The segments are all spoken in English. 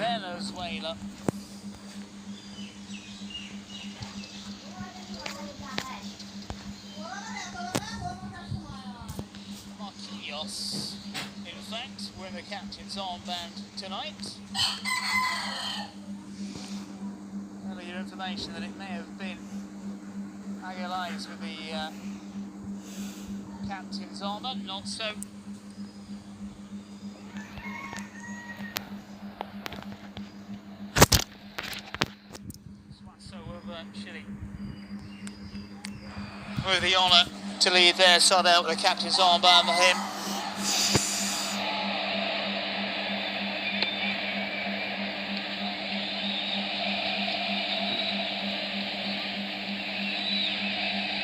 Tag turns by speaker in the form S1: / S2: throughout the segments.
S1: Venezuela. Marquinhos, in fact, wearing the captain's armband tonight. Earlier information that it may have been Aguilar's with the captain's armour, not so. Chile with the honour to lead their side out with the captain's armband for him.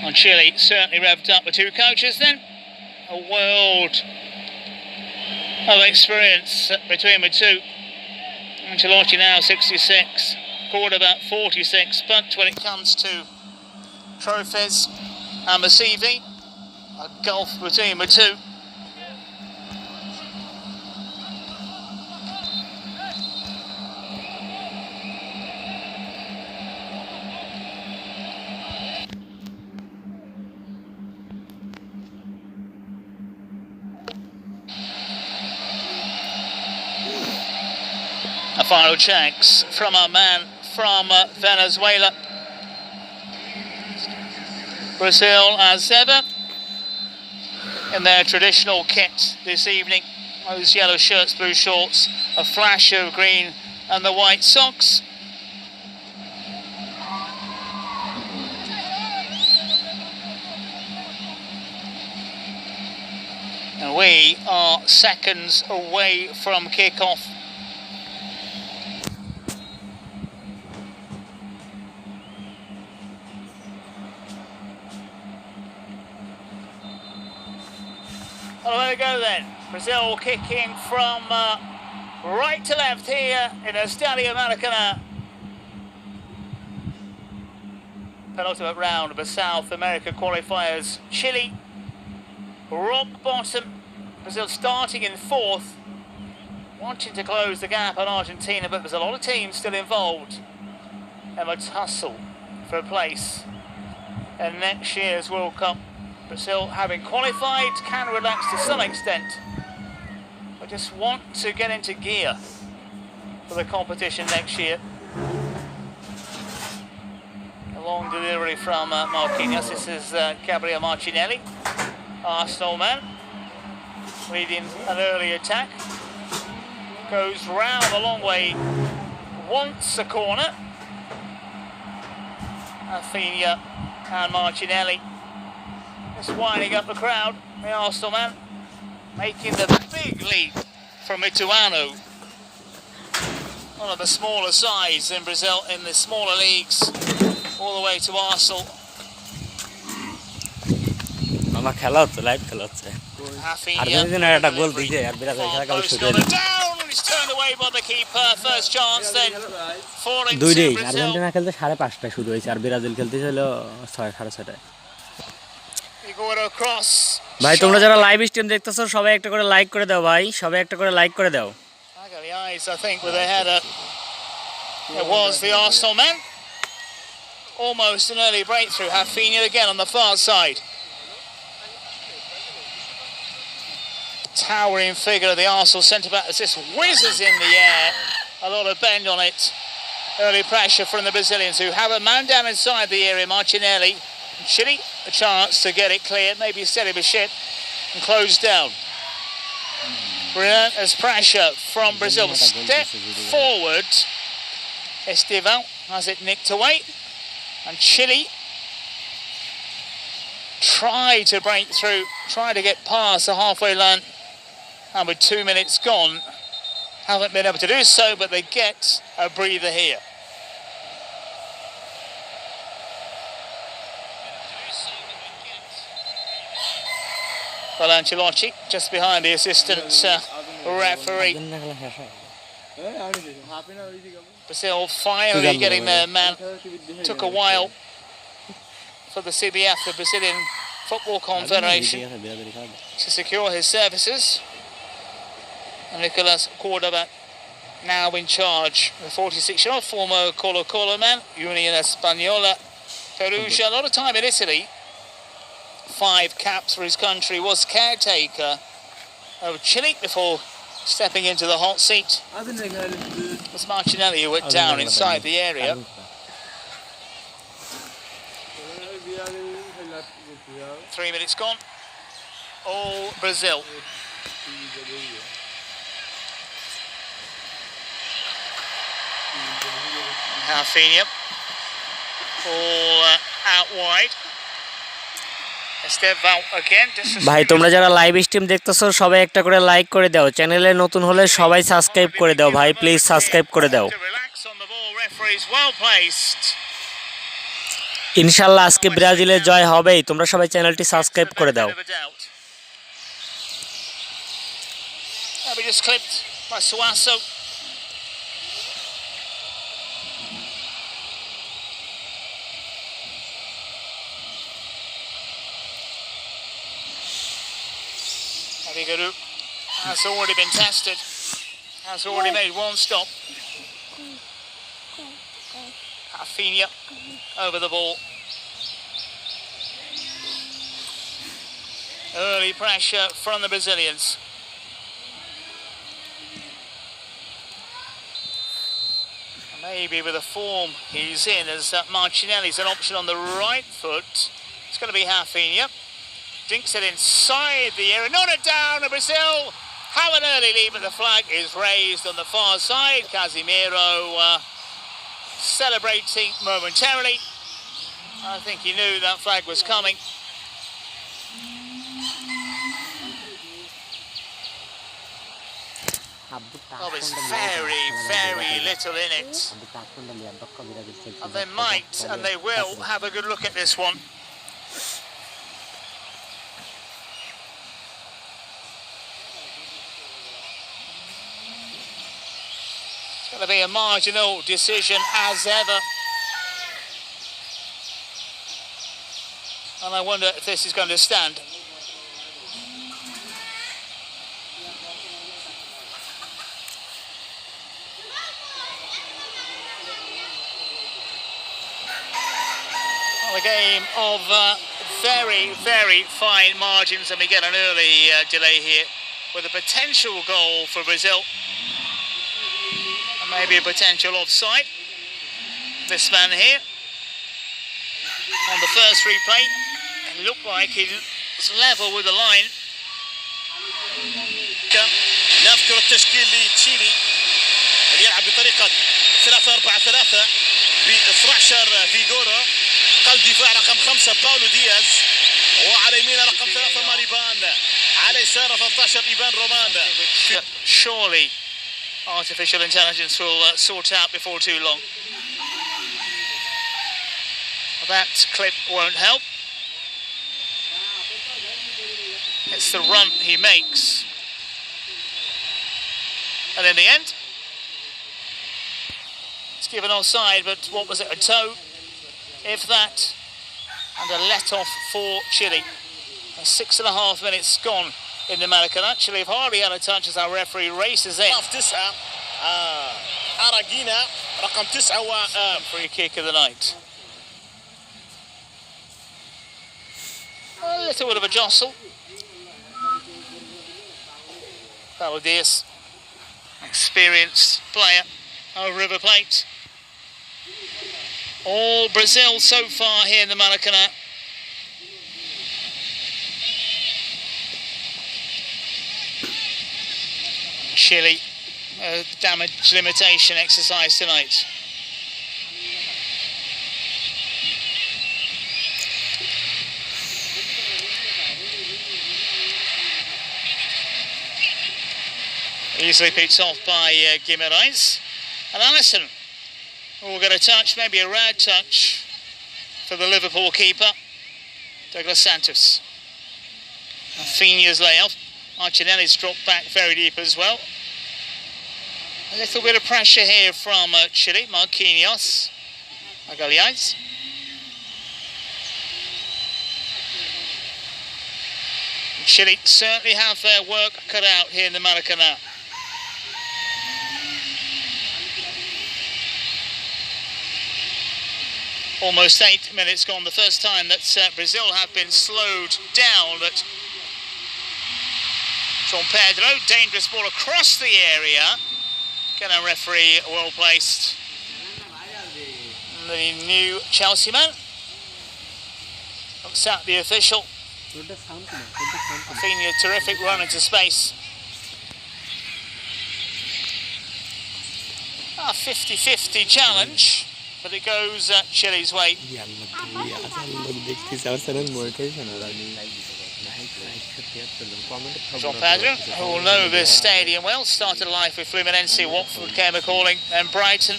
S1: On Chile, certainly revved up with two coaches then. A world of experience between the two. Ancelotti now 66. Scored about 46, but when it comes to trophies and the CV, a gulf between the two. A final checks from our man from Venezuela. Brazil, as ever, in their traditional kit this evening. Those yellow shirts, blue shorts, a flash of green and the white socks. And we are seconds away from kick-off. Well, there we go then. Brazil kicking from right to left here in the Estadio Maracanã. Penultimate round of the South America qualifiers. Chile, rock bottom. Brazil starting in fourth, wanting to close the gap on Argentina, but there's a lot of teams still involved in a tussle for a place in next year's World Cup. Brazil, having qualified, can relax to some extent. I just want to get into gear for the competition next year. A long delivery from Marquinhos. This is Gabriel Martinelli, Arsenal man, leading an early attack. Goes round a long way, wants a corner. Rafinha and Martinelli just winding up the crowd. The Arsenal man making the big leap from Ituano, one of the smaller sides in Brazil in the smaller leagues, all the way to Arsenal.
S2: আমার খেলা হচ্ছে, live খেলা হচ্ছে। আর্জেন্টিনার একটা গোল দিয়েছে আর Brazil খেলা কাল শুরু হয়েছে। দুইটাই আর্জেন্টিনা খেলতে 5:30টায় শুরু হয়েছে আর ব্রাজিল খেলতে ছিল 6:30টায়। ভাই তোমরা যারা লাইভ স্ট্রিম দেখতেছো সবাই একটা করে লাইক করে দাও ভাই, সবাই একটা করে লাইক করে দাও।
S1: I think with a header, it was the Arsenal man. Almost an early breakthrough. Rafinha again on the far side. Towering figure of the Arsenal centre-back as this whizzes in the air. A lot of bend on it. Early pressure from the Brazilians, who have a man down inside the area, Martinelli. Chile, a chance to get it clear, maybe steady the ship and close down. Brilliant as pressure from Brazil. Step forward. Esteval has it nicked away. And Chile try to break through, try to get past the halfway line. And with 2 minutes gone, haven't been able to do so, but they get a breather here. Well, Ancelotti just behind the assistant referee. Brazil finally getting their man. Took a while for the CBF, the Brazilian Football Confederation, to secure his services. And Nicolas Cordoba now in charge. The 46-year-old former Colo-Colo man, Union Española Perugia. A lot of time in Italy. 5 caps for his country. Was caretaker of Chile before stepping into the hot seat. It was Martinelli who went down inside the area. Three minutes gone. All Brazil. Rafinha. All out wide.
S2: ভাই তোমরা যারা live stream দেখতেছো সবাই একটা করে like করে দাও, চ্যানেলে নতুন হলে সবাই সাবস্ক্রাইব করে দাও ভাই, প্লিজ সাবস্ক্রাইব করে দাও। ইনশাআল্লাহ আজকে ব্রাজিলের জয় হবেই, তোমরা সবাই চ্যানেলটি সাবস্ক্রাইব করে দাও।
S1: Has already been tested, has already made one stop. Rafinha over the ball. Early pressure from the Brazilians. Maybe with the form he's in, as Martinelli's an option on the right foot. It's going to be Rafinha. Dinks it inside the area. Not a down to Brazil. Have an early lead, but the flag is raised on the far side. Casemiro celebrating momentarily. I think he knew that flag was coming. Oh, there's very, very little in it. And they might, and they will, have a good look at this one. It's going to be a marginal decision as ever. And I wonder if this is going to stand. Well, a game of very, very fine margins, and we get an early delay here with a potential goal for Brazil. Maybe a potential offside. This man here on the first replay, it looked like he was level with the line.
S3: نذكر التشكيل لتشيلي اللي يلعب بطريقة 3-4-3 بفراشر فيغورا. قلب دفاع رقم 5 باولو دياز، وعلى يمين رقم 3 ماريبان، على يسار 13 إيفان رومان.
S1: Surely artificial intelligence will sort out before too long. That clip won't help. It's the run he makes. And in the end, it's given offside, but what was it, a toe? If that, and a let-off for Chile. 6.5 minutes gone in the Maracanã. Chile have hardly had a touch as our referee races in.
S3: أراجينا رقم 9
S1: free kick of the night. A little bit of a jostle. Paulo Diaz, experienced player of River Plate. All Brazil so far here in the Maracanã. Chile, damage limitation exercise tonight. Easily picked off by Guimarães. And Alisson will get a touch, maybe a rare touch for the Liverpool keeper, Douglas Santos. Rafinha's layoff. Martinelli's dropped back very deep as well. A little bit of pressure here from Chile. Marquinhos. Magalhães. Chile certainly have their work cut out here in the Maracanã. Almost 8 minutes gone. The first time that Brazil have been slowed down. But João Pedro, dangerous ball across the area. Can referee well placed. The new Chelsea man looks at the official. Rafinha, terrific run into space. A 50-50 challenge, but it goes Chile's way. João Pedro, who will know this stadium well, started life with Fluminense, Watford came a calling, and Brighton.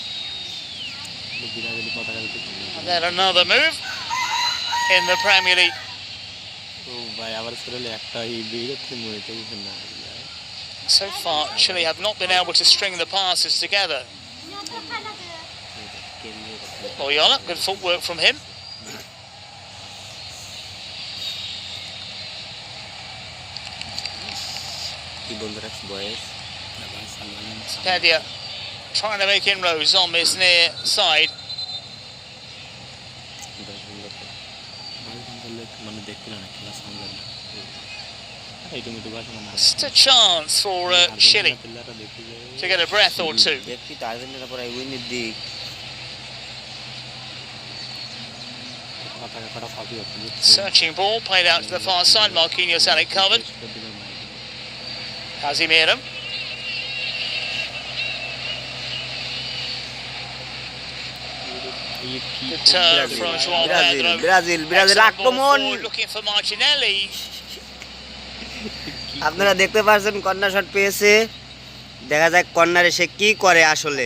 S1: And then another move in the Premier League. So far, Chile have not been able to string the passes together. Loyola, good footwork from him. Pedia trying to make inroads on this near side. Just a chance for Chile to get a breath or two. Searching ball played out to the far side. Marquinhos had it covered. Casemiro. Good turn from João Pedro. Brazil forward, looking for Martinelli.
S4: আপনারা দেখতে পাচ্ছেন corner shot পেয়েছে দেখা যাক কর্নারে সে কি করে আসলে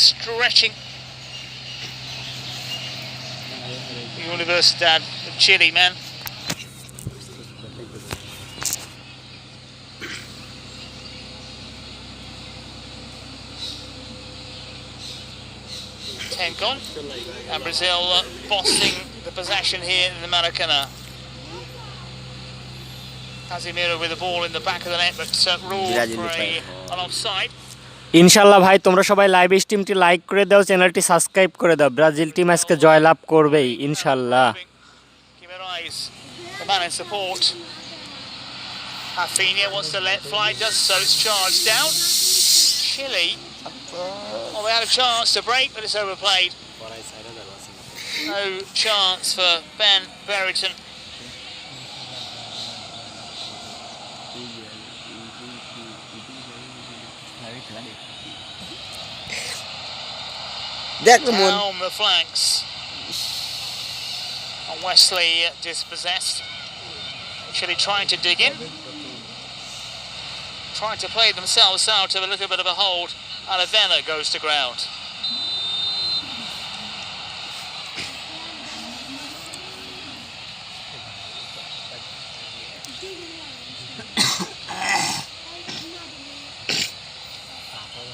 S1: Stretching. Universidad of Chile, man. Gone. And Brazil bossing the possession here in the Maracanã. Casemiro with the ball in the back of the net, but ruled for an offside.
S2: ইনশাআল্লাহ ভাই তোমরা সবাই লাইভ স্ট্রিমটি লাইক করে দাও, চ্যানেলটি subscribe করে দাও। Brazil team আজকে জয়লাভ করবেই ইনশাআল্লাহ।
S1: The man in support. Rafinha wants to let fly, does so. It's charged down. Chile. Well, they had a chance to break, but it's overplayed. No chance for Ben Brereton. Down the flanks. And Wesley dispossessed. Chile trying to dig in. Trying to play themselves out of a little bit of a hold. And Avena goes to ground.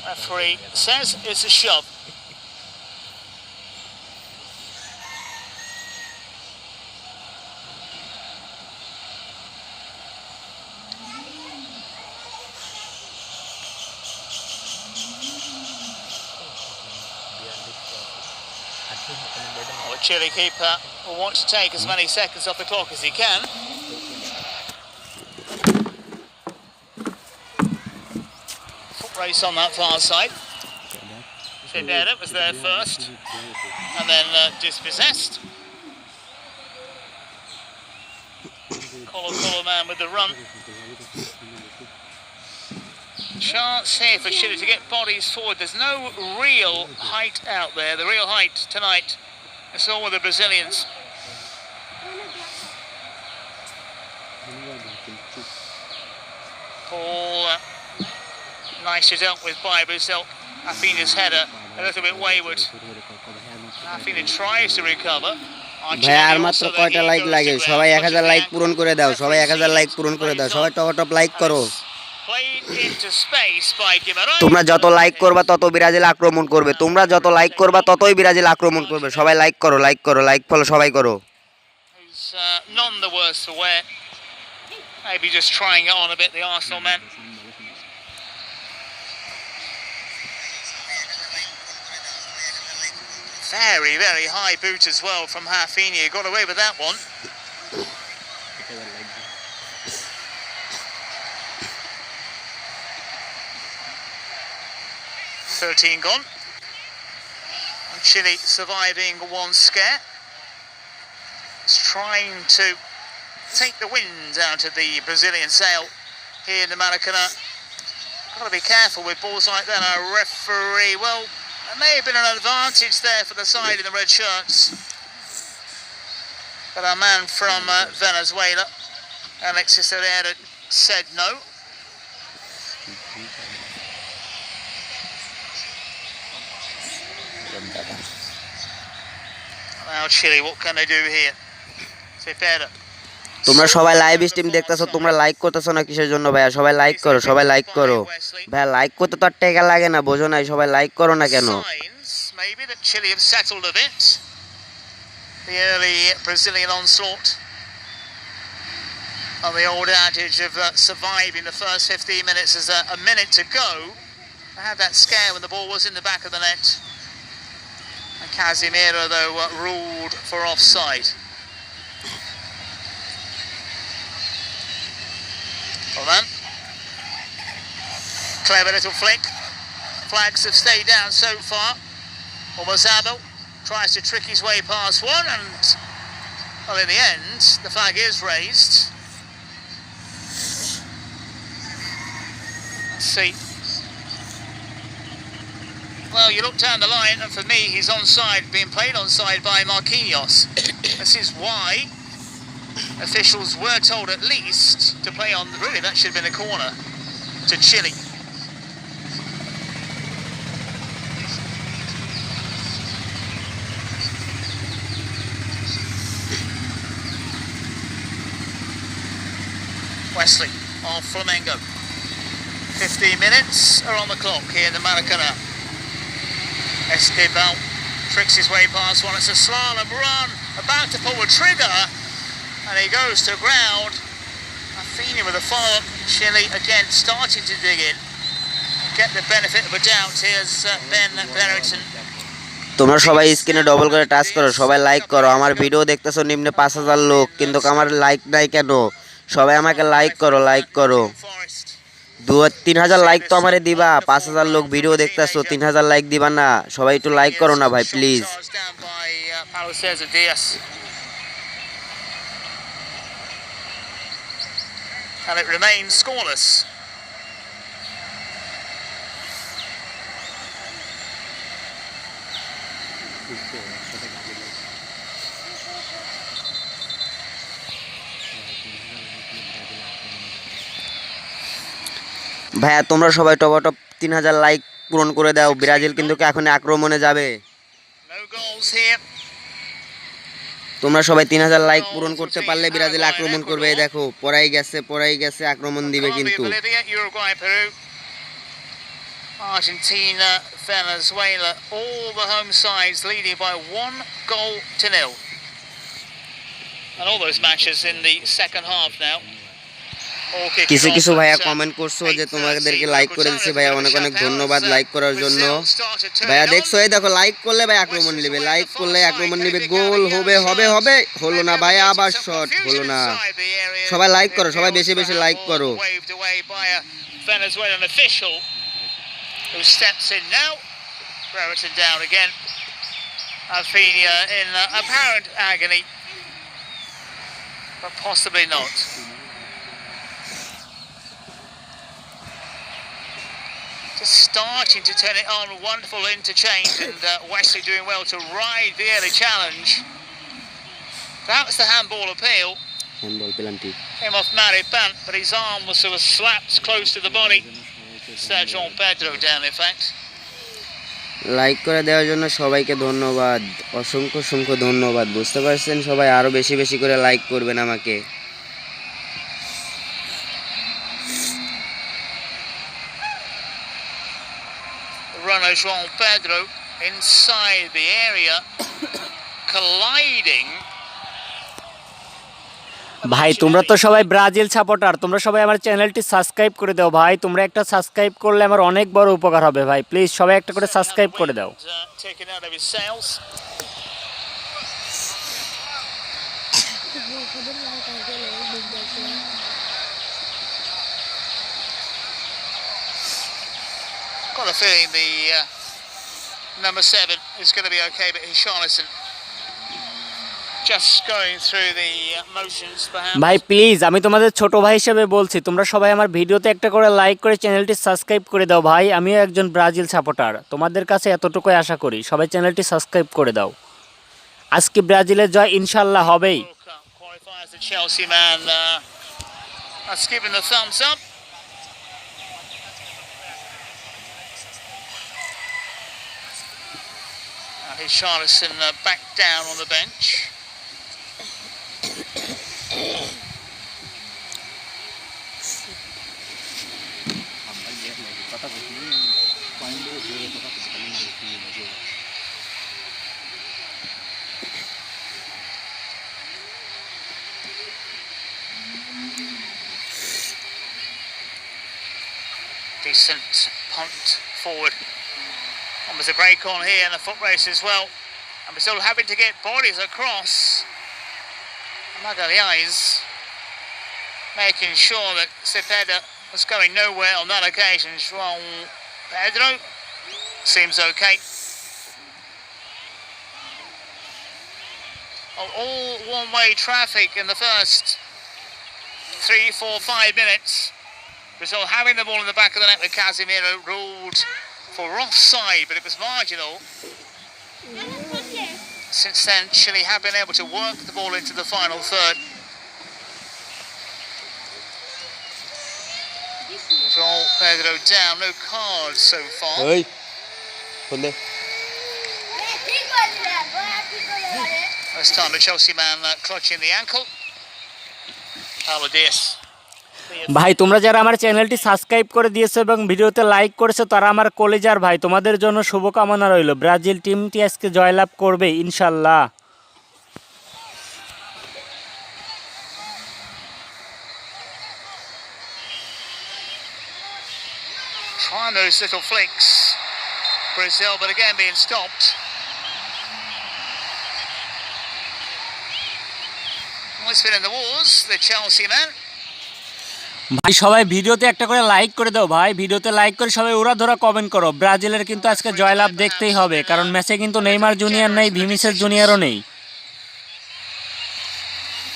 S1: Referee says it's a shove. The Chile keeper will want to take as many seconds off the clock as he can. Foot race on that far side. Fidera was there first, and then dispossessed. Colo man with the run. Chance here for Chile to get bodies forward. There's no real height out there. The real height tonight is all with the Brazilians. Paul nicely dealt with by Brazil. Rafinha's header a little bit wayward. Rafinha tries to recover.
S4: ভাই আর মাত্র কয়টা like লাগে সবাই 1000 like পূরণ করে দাও সবাই 1000 like পূরণ করে দাও সবাই টপ লাইক করো তোমরা যত লাইক করবা তত ব্রাজিল আক্রমণ করবে তোমরা যত লাইক করবা ততই ব্রাজিল আক্রমণ করবে সবাই লাইক করো লাইক ফলো সবাই করো
S1: None the worse for wear. Maybe just trying it on a bit, the Arsenal man. Very, very high boot as well from Rafinha. Got away with that one. "13 gone. And Chile surviving one scare. It's trying to take the wind out of the Brazilian sail here in the Maracanã. Got to be careful with balls like that. A referee, well, there may have been an advantage there for the side in the red shirts. But our man from Venezuela, Alexis Herrera, said no. Now Chile, what can they do here? Cepeda.
S4: তোমরা সবাই live stream দেখতেছো, তোমরা like করতেছো না কিসের জন্য ভাইয়া? সবাই লাইক করো, সবাই লাইক করো ভাইয়া। লাইক করতে তো আর টাকা লাগে না, বোঝো নাই? সবাই লাইক করো না কেন?
S1: Maybe that Chile have settled a bit. The early Brazilian onslaught. On the old adage of surviving the first 15 minutes as a minute to go. I had that scare when the ball was in the back of the net. And Casemiro, though, ruled for offside. Well then, clever little flick. Flags have stayed down so far. Omozabo tries to trick his way past one, and well, in the end, the flag is raised. Let's see. Well, you look down the line, and for me, he's onside, being played onside by Marquinhos. This is why officials were told at least to play on. Really, that should have been a corner to Chile. Wesley of Flamengo. 15 minutes are on the clock here in the Maracanã. Escobar tricks his way past one. It's a slalom run, about to pull the trigger, and he goes to ground. Rafinha with a follow-up. Chile again starting to dig in. Get the benefit of a doubt. Here's Ben Berrington.
S4: তোমরা সবাই স্ক্রিনে double করে touch করো, সবাই like করো। আমার video দেখতেছো নিম্নে 5000 লোক, কিন্তু আমার লাইক নাই কেন? সবাই আমাকে লাইক করো, লাইক করো। 3000 লাইক তো আমারে দিবা। 5000 লোক ভিডিও দেখতেছো, 3000 লাইক দিবা না? সবাই একটু লাইক করো না ভাই, please.
S1: And it remains scoreless.
S4: ভাইয়া তোমরা সবাই টপ 3000 লাইক পূরণ করে দাও। ব্রাজিল কিন্তু এখন আক্রমণে যাবে।
S1: No goals here.
S4: তোমরা সবাই 3000 লাইক পূরণ করতে পারলে ব্রাজিল আক্রমণ করবে। এই দেখো, পড়াই গেছে, আক্রমণ দিবে কিন্তু।
S1: Uruguay, Peru, Argentina, Venezuela, all the home sides leading by 1-0. And all those matches in the second half now.
S4: কিছু ভাইয়া কমেন্ট করছো যে তোমাদেরকে লাইক করে দিচ্ছি। ভাইয়া অনেক অনেক ধন্যবাদ লাইক করার জন্য। ভাইয়া দেখছো, এই দেখো, লাইক করলে ভাই আক্রমণ নেবে, লাইক করলে আক্রমণ নেবে, গোল হবে। হলো না ভাই, আবার শট হলো না। সবাই লাইক করো, সবাই বেশি বেশি লাইক করো।
S1: Venezuelan official who steps in now. Brereton down again. Rafinha in apparent agony, but possibly not. Just starting to turn it on. Wonderful interchange, and Wesley doing well to ride the early challenge. That was the handball appeal.
S4: Handball penalty.
S1: Came off Maripan, but his arm was sort of slapped close to the body. Sergio Pedro down, in fact.
S4: Like করে দেওয়ার জন্য সবাইকে ধন্যবাদ, অসংখ্য ধন্যবাদ। বুঝতে পারছেন? সবাই আরো বেশি বেশি করে লাইক করবেন আমাকে।
S1: Runner João Pedro inside the area, colliding
S2: ভাই তোমরা তো সবাই ব্রাজিল সাপোর্টার, তোমরা সবাই আমার চ্যানেলটি সাবস্ক্রাইব করে দাও ভাই। তোমরা একটা সাবস্ক্রাইব করলে আমার অনেক বড় উপকার হবে ভাই। প্লিজ সবাই একটা করে সাবস্ক্রাইব করে দাও।
S1: Taken out of his sails. Got a feeling the number 7 is going to be okay, but Richarlison just going through the motions perhaps.
S2: ভাই প্লিজ আমি তোমাদের ছোট ভাই হিসেবে বলছি, তোমরা সবাই আমার ভিডিওতে একটা করে লাইক করে চ্যানেলটি সাবস্ক্রাইব করে দাও ভাই। আমিও একজন ব্রাজিল সাপোর্টার, তোমাদের কাছে এতটুকুই আশা করি, সবাই চ্যানেলটি সাবস্ক্রাইব করে দাও। আজকে ব্রাজিলের জয় ইনশাল্লাহ হবেই।
S1: Qualifiers, the Chelsea man that's given the thumbs up. Richarlison back down on the bench. Decent punt forward. And there's a break on here and a foot race as well. And we're still having to get bodies across. Magalhães making sure that Cepeda was going nowhere on that occasion. João Pedro seems okay. All one-way traffic in the first 3, 4, 5 minutes. Brazil having the ball in the back of the net with Casemiro, ruled for offside, but it was marginal. Since then, Chile have been able to work the ball into the final third. João Pedro down, no cards so far. This time the Chelsea man clutching the ankle. Paulo Diaz.
S2: ভাই তোমরা যারা আমার চ্যানেলটি subscribe করে দিয়েছো এবং ভিডিওতে like করেছো তারা আমার কলেজার ভাই, তোমাদের জন্য শুভকামনা রইল। ব্রাজিল টিমটি আজকে জয়লাভ করবে ইনশাল্লাহ।
S1: Trying those little flicks, Brazil, but again being stopped. Well, it's been in the wars, the Chelsea man.
S2: ভাই সবাই ভিডিওতে একটা করে লাইক করে দাও ভাই, ভিডিওতে লাইক করে সবাই ওরা ধরা কমেন্ট করো। ব্রাজিলের কিন্তু আজকে জয়লাভ দেখতেই হবে, কারণ ম্যাচে কিন্তু নেইমার জুনিয়র নেই, ভিনিসিয়াস জুনিয়রও নেই।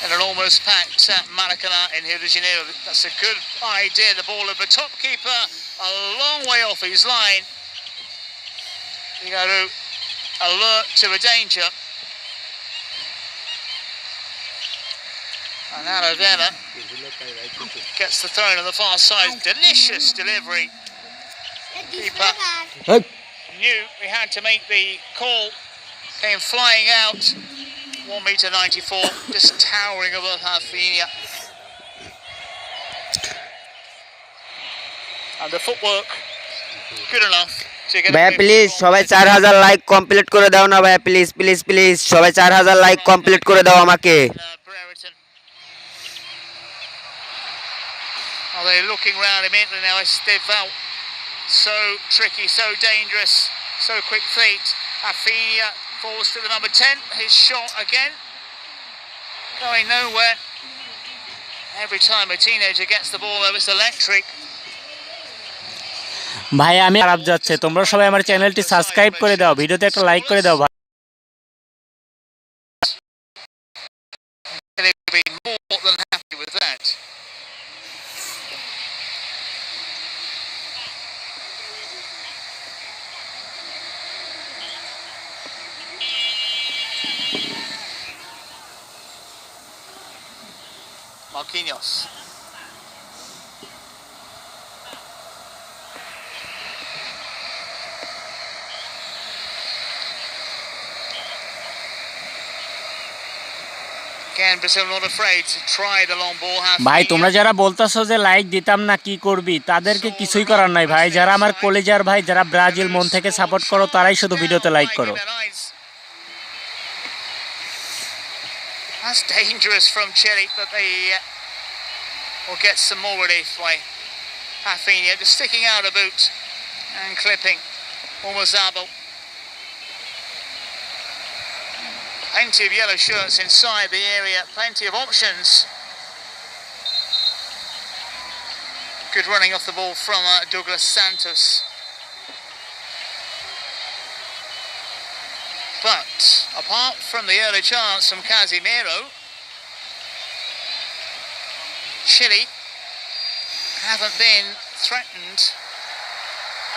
S1: And an almost packed Maracanã in Rio de Janeiro. That's a good idea. The ball of the top keeper a long way off his line. You got to alert to a danger. And Aravena gets the throw on the far side. Delicious delivery. Keeper knew we had to make the call. Came flying out. 1.94 m, just towering above Rafinha. And the footwork good enough to get.
S4: ভাইয়া please সবাই 4000 like complete করে দাও না ভাইয়া, please please please সবাই 4000 like complete করে দাও আমাকে।
S1: Are they looking round immediately now? Estevão, so tricky, so dangerous, so quick feet. Rafinha falls to the number 10. His shot again, going nowhere. Every time a teenager gets the ball, though, it's electric.
S2: ভাই আমি খারাপ যাচ্ছে, তোমরা সবাই আমার চ্যানেলটি subscribe করে দাও, ভিডিওতে একটা লাইক করে দাও ভাই।
S1: They've been more than happy with that. Marquinhos. Again, Brazil not afraid to try the long ball.
S2: ভাই তোমরা যারা বলতাছো যে লাইক দিতাম না কি করবি, তাদেরকে কিছুই করার নাই ভাই। যারা আমার কলেজার ভাই, যারা ব্রাজিল মন থেকে সাপোর্ট করো, তারাই শুধু ভিডিওতে লাইক করো।
S1: That's dangerous from Chile, but they will get some more relief by Rafinha, just sticking out a boot and clipping Umazabo. Plenty of yellow shirts inside the area, plenty of options. Good running off the ball from Douglas Santos. But apart from the early chance from Casemiro, Chile haven't been threatened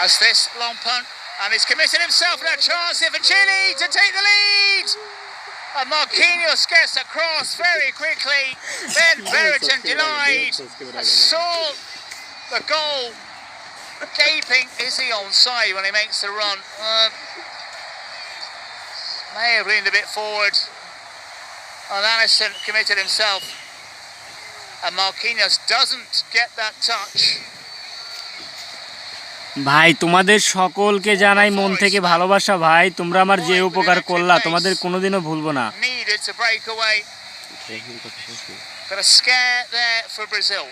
S1: as this long punt, and he's committed himself in a chance here for Chile to take the lead. And Marquinhos gets across very quickly, then Brereton denied, saw the goal gaping. Is he onside when he makes the run? May have leaned a bit forward, and Alisson committed himself, and Marquinhos doesn't get that touch.
S2: ভাই তোমাদের সকলকে জানাই মন থেকে ভালোবাসা ভাই, তোমরা আমার যে উপকার করলা তোমাদের কোনোদিনও ভুলবো না।
S1: Needed to break away. Got a scare there for Brazil.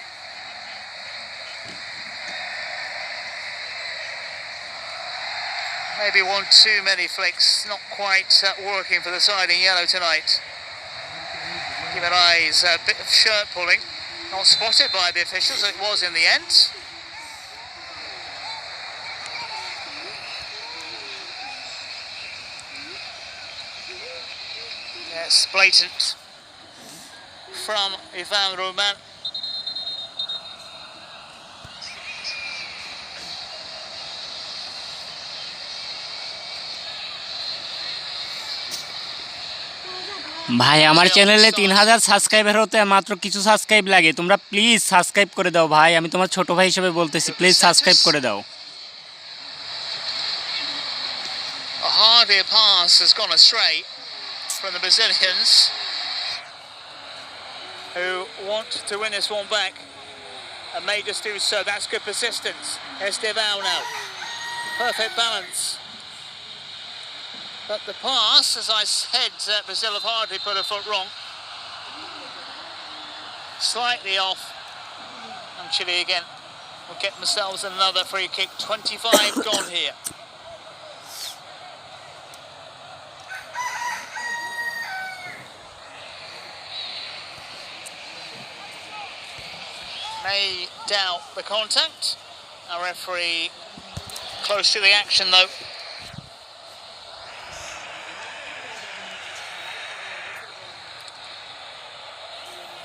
S1: Maybe one too many flicks, not quite working for the side in yellow tonight. Give an eyes, a bit of shirt pulling, not spotted by the officials, it was in the end. Yes, blatant from Ivan Roman.
S2: ভাই আমার চ্যানেলে 3000 subscriber হতে মাত্র কিছু subscribe লাগে, তোমরা please subscribe করে দাও ভাই, আমি তোমার ছোট ভাই হিসেবে বলতেছি, প্লিজ সাবস্ক্রাইব করে দাও।
S1: A harder pass has gone astray from the Brazilians, who want to win this one back and may just do so. That's good persistence. Estevao now, perfect balance. But the pass, as I said, Brazil have hardly put a foot wrong. Slightly off. And Chile again will get themselves another free kick. 25 gone here. May doubt the contact. Our referee close to the action though.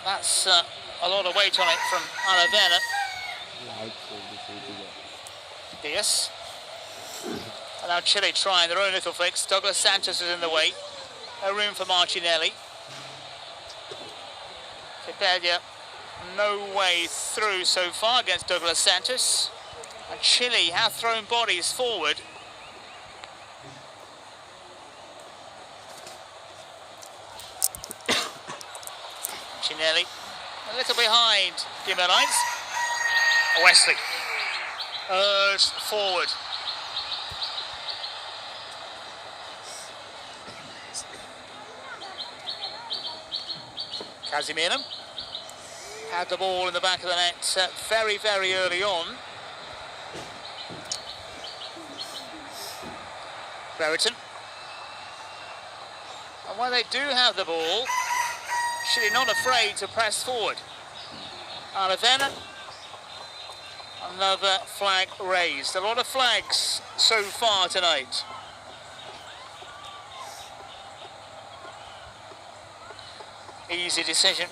S1: That's a lot of weight on it from Aravena. Yes. And now Chile trying their own little fix. Douglas Santos is in the way. No room for Martinelli. Fidelia, no way through so far against Douglas Santos. And Chile have thrown bodies forward. Martinelli, a little behind Guimarães. Wesley, urged forward. Casemiro had the ball in the back of the net very, very early on. Brereton. And when they do have the ball, Chile not afraid to press forward. Aravena, another flag raised. A lot of flags so far tonight. Easy decision.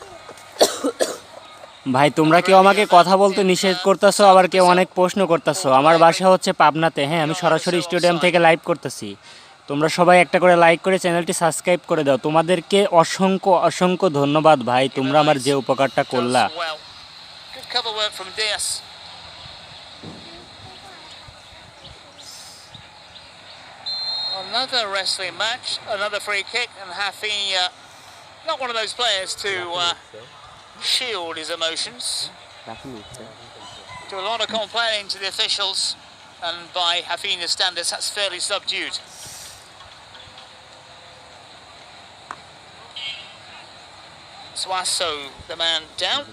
S2: ভাই তোমরা কেউ আমাকে কথা বলতে নিষেধ করতেছো, আবার কেউ অনেক প্রশ্ন করতেছো। আমার বাসা হচ্ছে পাবনাতে, হ্যাঁ আমি সরাসরি স্টেডিয়াম থেকে লাইভ করতেছি। তোমরা সবাই একটা করে লাইক করে চ্যানেলটি সাবস্ক্রাইব করে দাও। তোমাদেরকে অসংখ্য অসংখ্য ধন্যবাদ ভাই, তোমরা আমার যে উপকারটা করলা।
S1: Another wrestling match, another free kick, and Rafinha, not one of those players to shield his emotions. Do a lot of complaining to the officials, and by Rafinha's standards, that's fairly subdued. Suasso, the man down.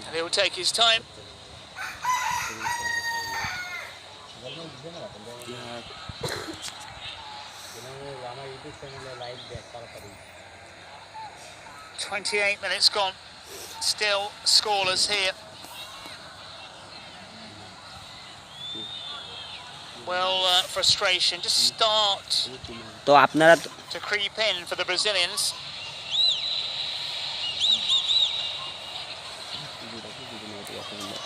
S1: And he'll take his time. "28 minutes gone. Still scoreless here. Well, frustration just start
S4: তো আপনারা
S1: to creep in for the Brazilians.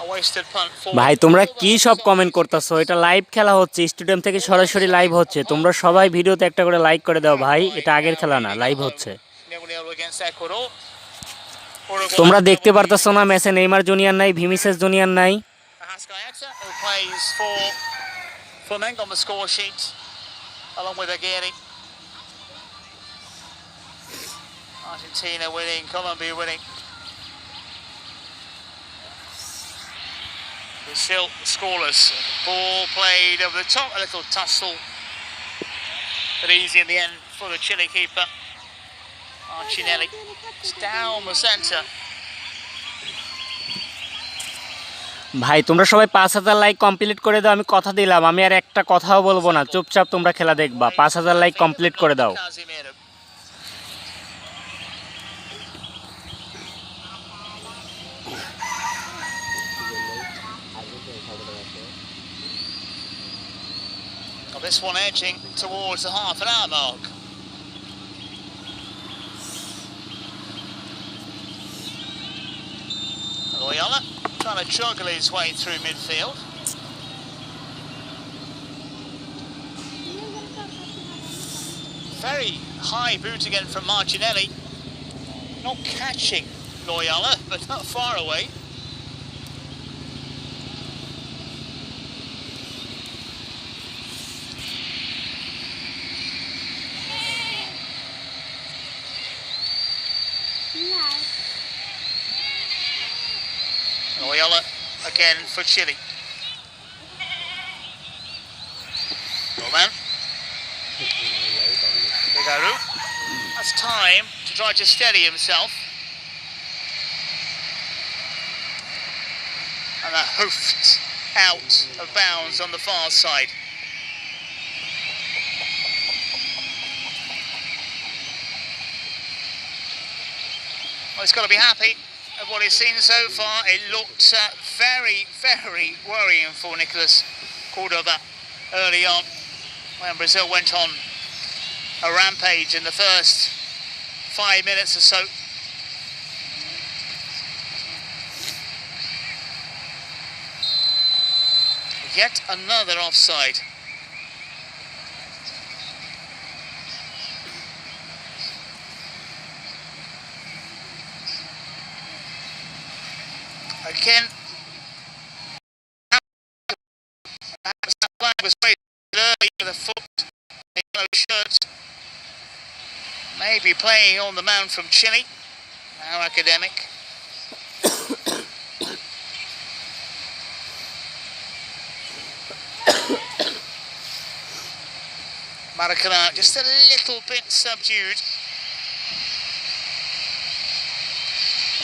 S1: A wasted punt forward.
S2: ভাই তোমরা কি সব comment করতেছো? এটা live খেলা হচ্ছে, স্টেডিয়াম থেকে সরাসরি লাইভ হচ্ছে। তোমরা সবাই ভিডিওতে একটা করে লাইক করে দাও ভাই, এটা আগের খেলা না, লাইভ হচ্ছে।
S1: 0-0 against Ecuador.
S2: তোমরা দেখতে পারতেছো না ম্যাচে নেইমার জুনিয়র নাই, ভিনিসিয়াস জুনিয়র নাই।
S1: Arrascaeta, who plays for Flamengo on the score sheet, along with Aguirre. Argentina winning, Colombia winning. Brazil scoreless. Ball played over the top, a little tussle, but easy in the end for the Chile keeper, Martinelli. It's down the centre.
S2: ভাই তোমরা সবাই 5000 like complete করে দাও, আমি কথা দিলাম আমি আর একটা কথাও বলবো না, চুপচাপ তোমরা খেলা দেখবা। 5000 লাইক কমপ্লিট করে দাও।
S1: Casemiro. Well, this one edging towards the half an hour mark. Loyola trying to juggle his way through midfield. Very high boot again from Martinelli. Not catching Loyola, but not far away. Loyola again for Chile. Roman. Bigaru. That's time to try to steady himself. And that hoofed out of bounds on the far side. Well, he's got to be happy of what he's seen so far. It looked very, very worrying for Nicolas Cordova early on when Brazil went on a rampage in the first 5 minutes or so. Yet another offside. Again, that flag was raised early with a foot, the yellow shirt. Maybe playing on the man from Chile, now academic. Maracanã just a little bit subdued.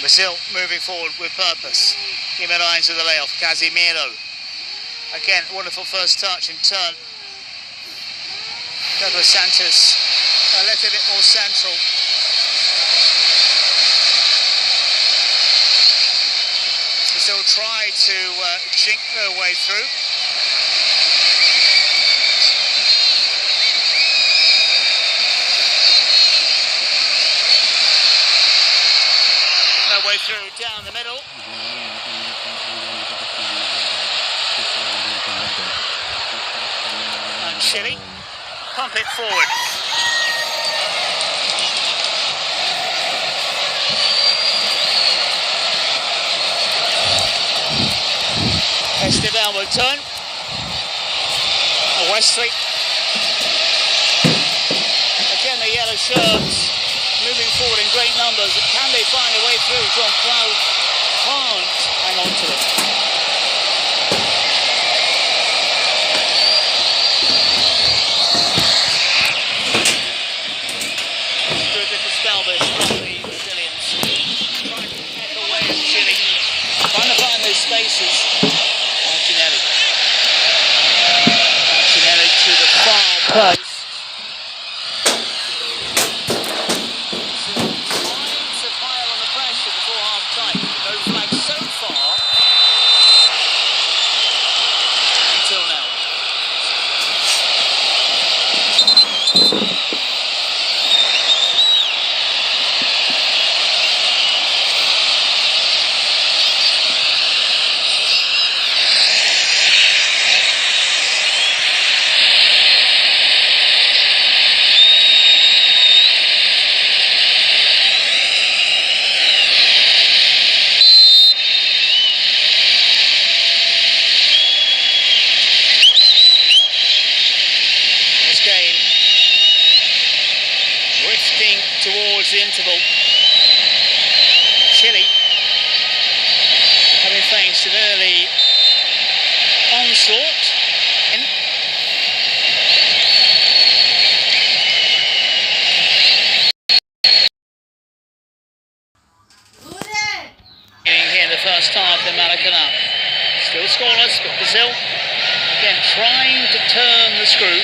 S1: Brazil moving forward with purpose. Guimarães with the layoff. Casemiro. Again, wonderful first touch and turn. Douglas Santos a little bit more central. Brazil try to jink their way through. Way through down the middle. And Chile pump it forward. Esteban will turn. Wesley. Again the yellow shirts. Moving forward in great numbers. Can they find a way through? John Cloud can't hang on to it. Good little spell this from the Brazilian. spaces. Martinelli. Martinelli to the far post. Trying to pile on the pressure before half time. No flag so far. Until now. Towards the interval. Chile having faced an early onslaught. Here in the first half in Maracanã. Still scoreless, but Brazil again trying to turn the screw.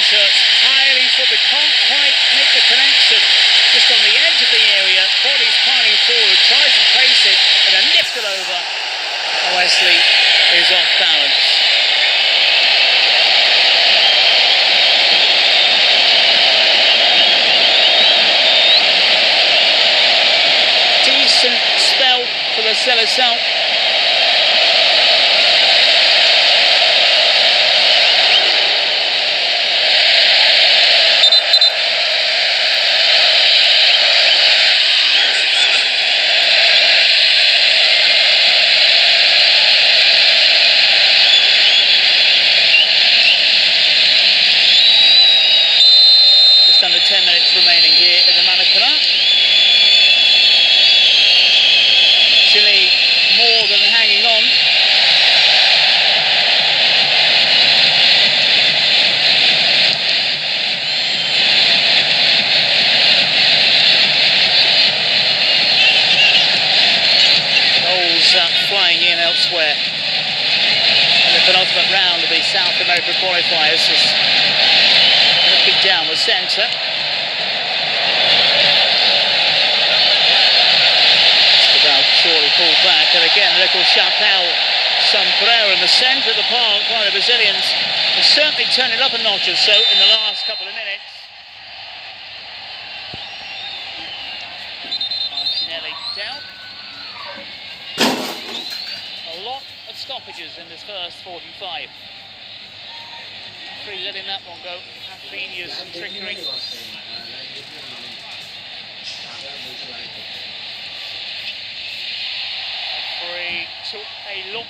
S1: Highly foot, but can't quite make the connection. Just on the edge of the area, body's piling forward, tries to place it, and then lifts it over. Wesley is off balance. Decent spell for the Seleção. Under 10 minutes remaining here in the Maracanã. Chile more than hanging on. Goals flying in elsewhere. In the penultimate round of the South America qualifiers is looking down the centre. Just about surely pulled back, and again a little chapéu sombrero in the centre of the park by the Brazilians. And certainly turned it up a notch or so in the last couple of minutes. Martinelli down. A lot of stoppages in this first 45. Letting that one go. Rafinha's trickery. Free took a look.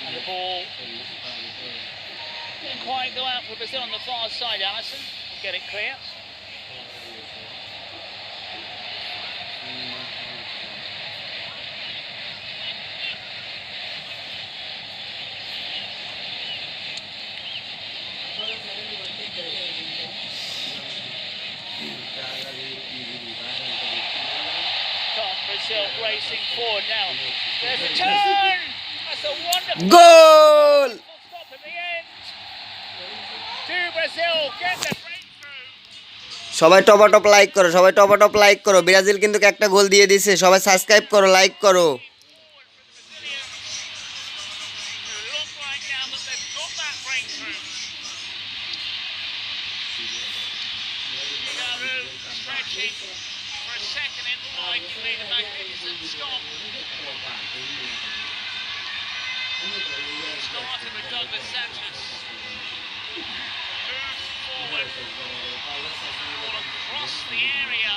S1: And the ball didn't quite go out for Brazil on the far side. Allison will get it clear. Brazil racing forward now. There's a turn! That's a wonderful
S4: goal!
S1: Stop in the end. Do Brazil get the breakthrough?
S4: সবাই top like করো, সবাই top like করো। Brazil কিন্তু একটা গোল দিয়ে দিয়েছে। সবাই subscribe করো, লাইক করো।
S1: For a second it looked like he made a magnificent stop. Started with Douglas Sanchez. Moved forward. All across the area.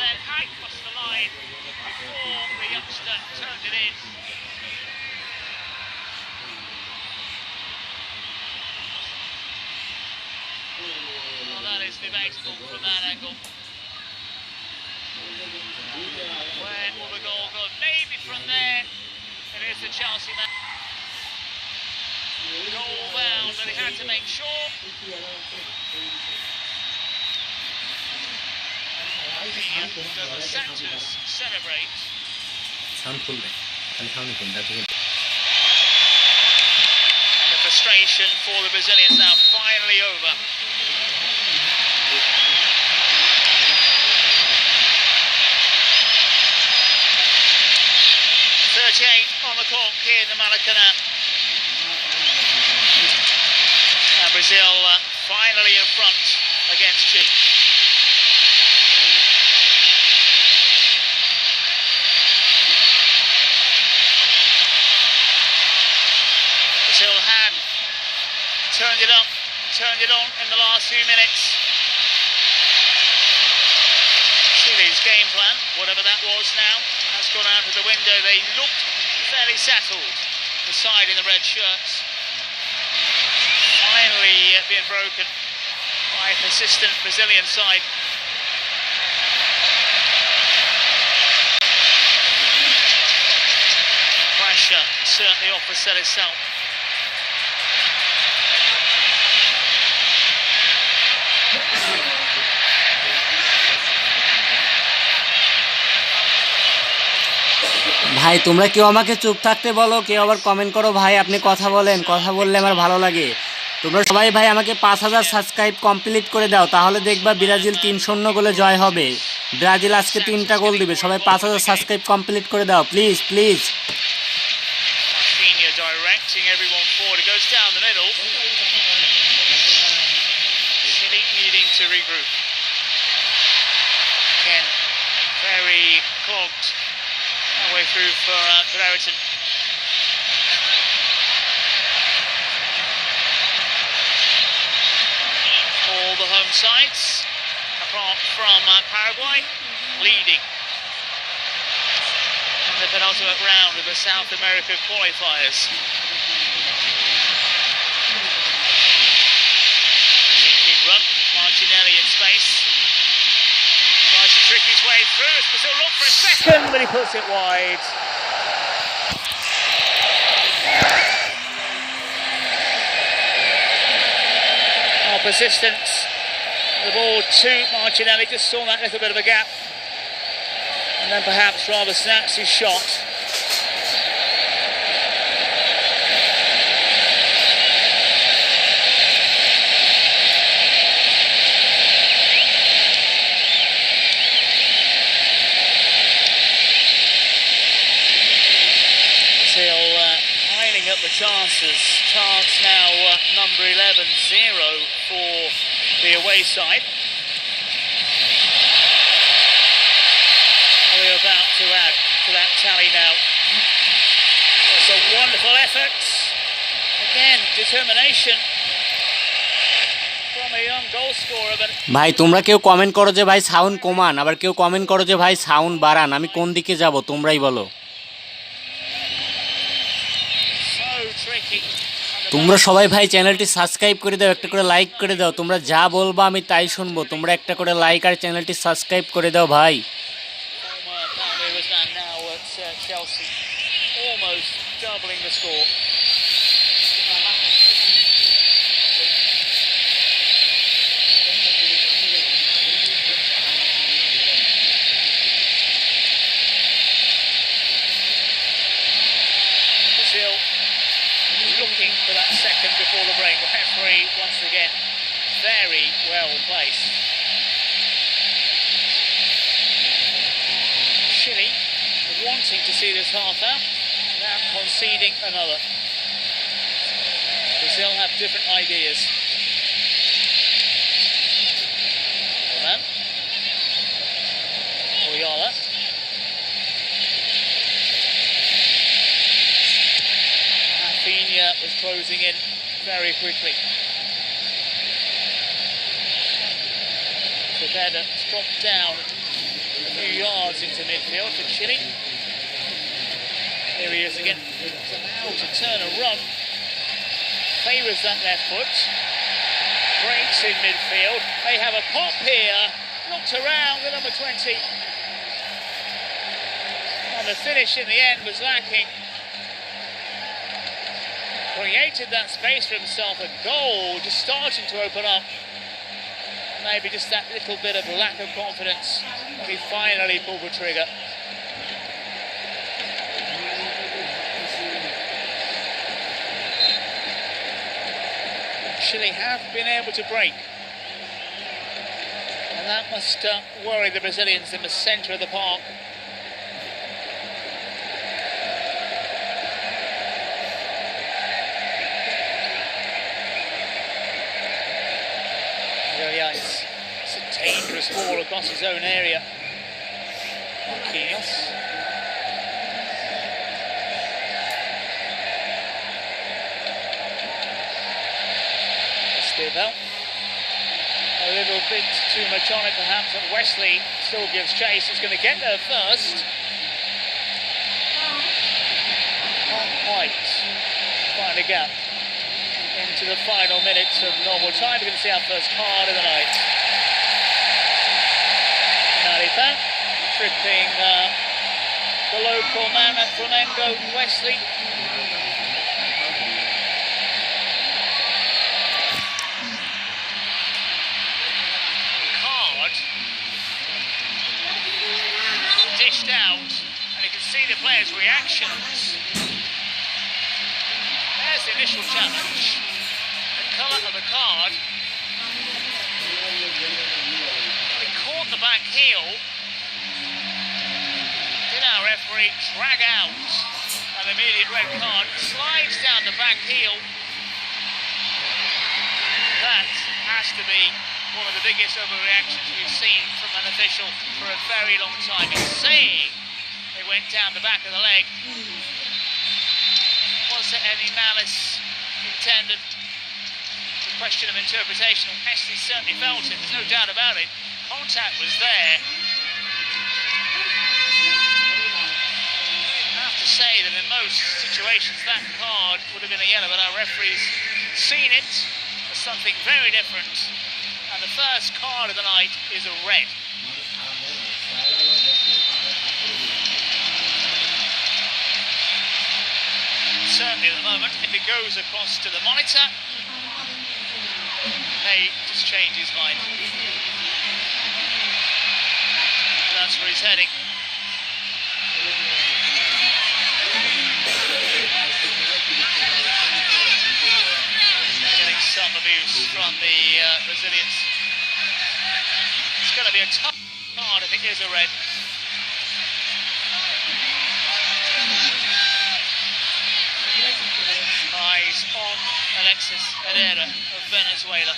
S1: Then high across the line before the youngster turned it in. Well, that is is debatable from that angle. When will the goal go? Maybe from there. It is the Chelsea man. Goal bound, but he had to make sure. The Santos celebrate.
S2: Sound ফুল দেয় খালি sound ফুল দেখো
S1: And the frustration for the Brazilians now finally over. On the clock here in the Maracanã. And Brazil finally in front against Chile. Brazil had turned it up, turned it on in the last few minutes. Chile's game plan, whatever that was now, has gone out of the window. They looked fairly settled, the side in the red shirts. Finally being broken by a persistent Brazilian side. Pressure certainly offers set itself.
S2: ভাই তোমরা কেউ আমাকে চুপ থাকতে বলো, কেউ আবার comment করো ভাই আপনি কথা বলেন, কথা বললে আমার ভালো লাগে। তোমরা সবাই ভাই আমাকে 5000 সাবস্ক্রাইব কমপ্লিট করে দাও, তাহলে দেখবা ব্রাজিল 3-0 গোলে জয় হবে। ব্রাজিল আজকে 3টা গোল দিবে। সবাই 5000 সাবস্ক্রাইব কমপ্লিট করে দাও please please.
S1: Directing everyone forward. It goes down the middle. Chile needing to regroup. Again, very clogged. Way through for Brereton. All the home sides, apart from Paraguay, leading in the penultimate round of the South America qualifiers. Sinking run, Martinelli in space. Tries to trick his way through as Brazil look for a second, but he puts it wide. Our persistence. The ball to Martinelli, just saw that little bit of a gap. And then perhaps rather snaps his shot. Up the chances. Chance now number 11-0 for the away side. Are we about to add to that tally now? It's a wonderful effort. Again, determination from a young goal scorer. But
S2: ভাই তোমরা কেউ comment করো যে ভাই sound কমান, আবার কেউ comment করো যে ভাই সাউন্ড বাড়ান। আমি কোন দিকে যাব তোমরাই বলো। তোমরা সবাই ভাই চ্যানেলটি সাবস্ক্রাইব করে দাও, একটা করে লাইক করে দাও। তোমরা যা বলবা আমি তাই শুনবো। তোমরা একটা করে লাইক আর চ্যানেলটি সাবস্ক্রাইব করে দাও ভাই।
S1: Looking for that second before the break. The referee once again very well placed. Chile wanting to see this half out without conceding another. Brazil have different ideas. Roman. Oyala. Was closing in very quickly. So Beda dropped down a few yards into midfield for Chile. There he is again. He's allowed to turn a run. Favours that left foot. breaks in midfield. They have a pop here. Looked around the number 20. And the finish in the end was lacking. Created that space for himself. A goal just starting to open up. Maybe just that little bit of lack of confidence when he finally pulled the trigger. Chile have been able to break, and that must worry the Brazilians in the centre of the park. It's a dangerous ball across his own area. Marquinhos. A little bit too much on it perhaps, and Wesley still gives chase. He's going to get there first. Can't quite find a gap into the final minutes of normal time. We're going to see our first card of the night. Maripan tripping the local man at Flamengo, Wesley. Dished out, and you can see the players' reactions. There's the initial challenge. The colour of the card. He caught the back heel. Did our referee drag out an immediate red card? Slides down the back heel. That has to be one of the biggest overreactions we've seen from an official for a very long time. He's saying they went down the back of the leg. Was there any malice intended? The question of interpretation. Wesley certainly felt it, there's no doubt about it. Contact was there. I have to say that in most situations that card would have been a yellow, but our referee's seen it as something very different. And the first card of the night is a red. Certainly at the moment, if it goes across to the monitor, may just change his mind. That's where he's heading. Getting some abuse from the Brazilians. It's going to be a tough card if it is a red. Eyes on Alexis Herrera of Venezuela.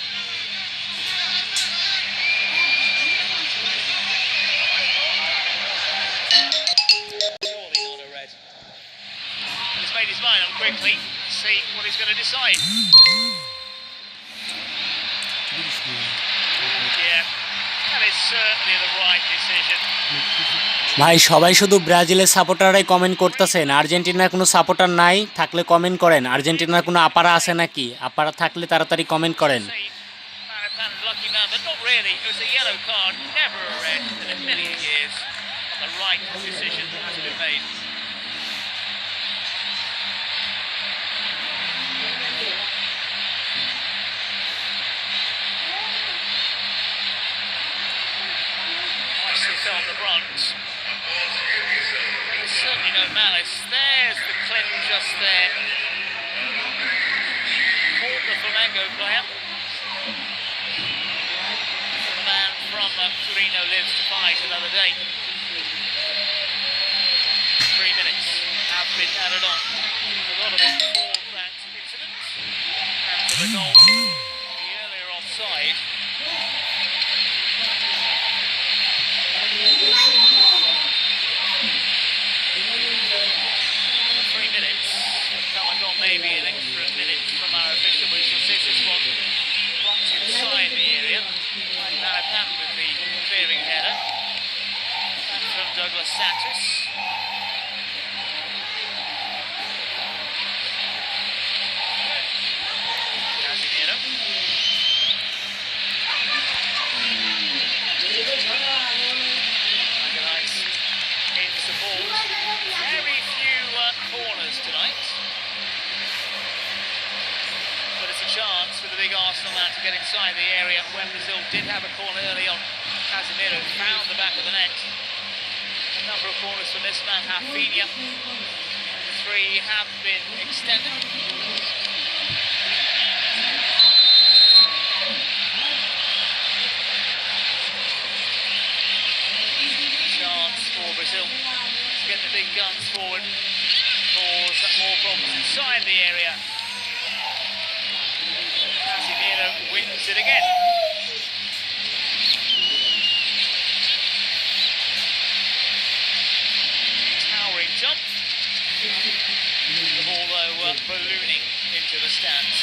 S1: Surely not a red. He's made his mind up quickly. See what he's going to decide. Yeah, that is certainly the right decision.
S2: ভাই সবাই শুধু ব্রাজিলের সাপোর্টাররাই comment করতেছেন, আর্জেন্টিনার কোনো supporter নাই, থাকলে comment করেন। আর্জেন্টিনার কোনো আপারা আছে নাকি? আপারা থাকলে তাড়াতাড়ি কমেন্ট করেন।
S1: Felt the brunt. There's certainly no malice. There's the clip just there. Caught the Flamengo player. The man from Torino lives to fight another day. 3 minutes have been added on. A lot of it for that incident. And for the goal, the earlier offside. 3 minutes have come and gone, maybe an extra minute from our official. We shall see this one blocked inside the area. And Maripan with the clearing header. And from Douglas Santos. chance for the big Arsenal man to get inside the area when Brazil did have a corner early on. Casemiro found the back of the net. A number of corners from this man, Rafinha. 3 have been extended. Chance for Brazil to get the big guns forward, cause more problems inside the area. Casemiro wins it again. Towering jump. The ball though ballooning into the stands.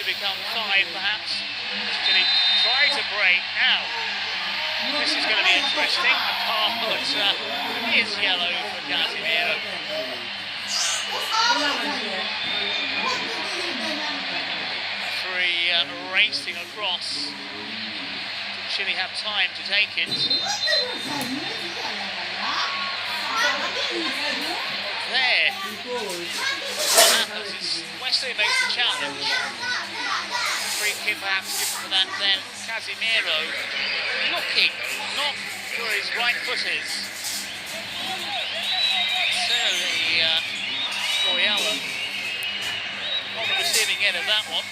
S1: Become 5 perhaps. Chile try to break now. This is going to be interesting. A card that is yellow for Casemiro. Three racing across. Did Chile have time to take it? There. What happens is Wesley makes the challenge. Free kick perhaps given for that then. Casemiro looking, not where his right foot is. Certainly Royala on the receiving end of that one.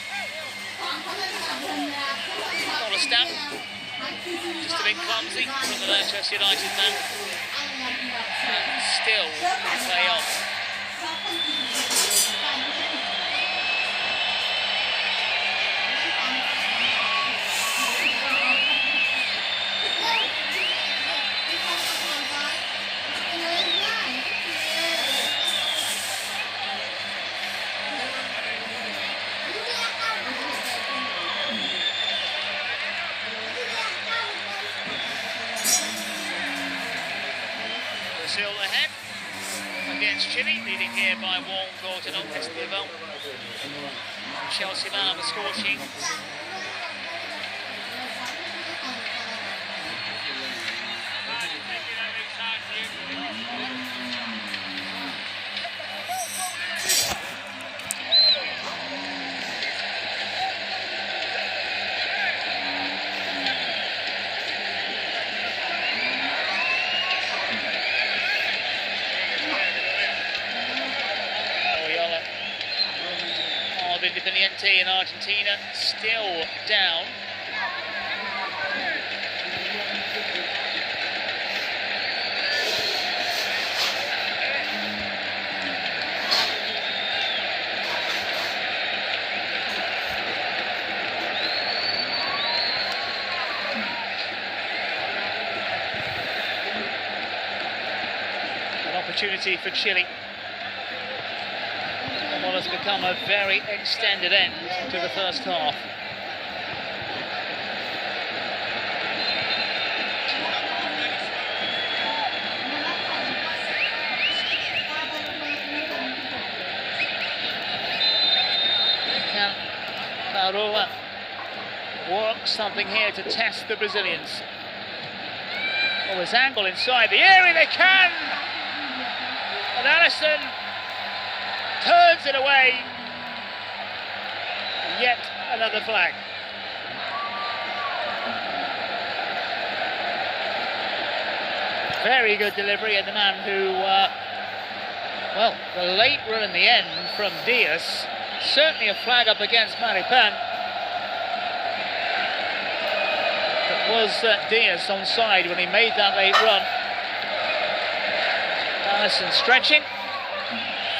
S1: Not a stamp. Just a bit clumsy from the Manchester United man. And still play on. Brazil ahead against Chile, leading here by 1 goal to 0. Esteban, Chelsea man on the score sheet. Independiente in Argentina still down. An opportunity for Chile. What has become a very extended end to the first half. Can Parola work something here to test the Brazilians? Oh, this angle inside the area, they can! And Alisson turns it away. Yet another flag. Very good delivery, and the man who, well, the late run in the end from Diaz. Certainly a flag up against Maripan. It was Diaz onside when he made that late run. Alisson stretching.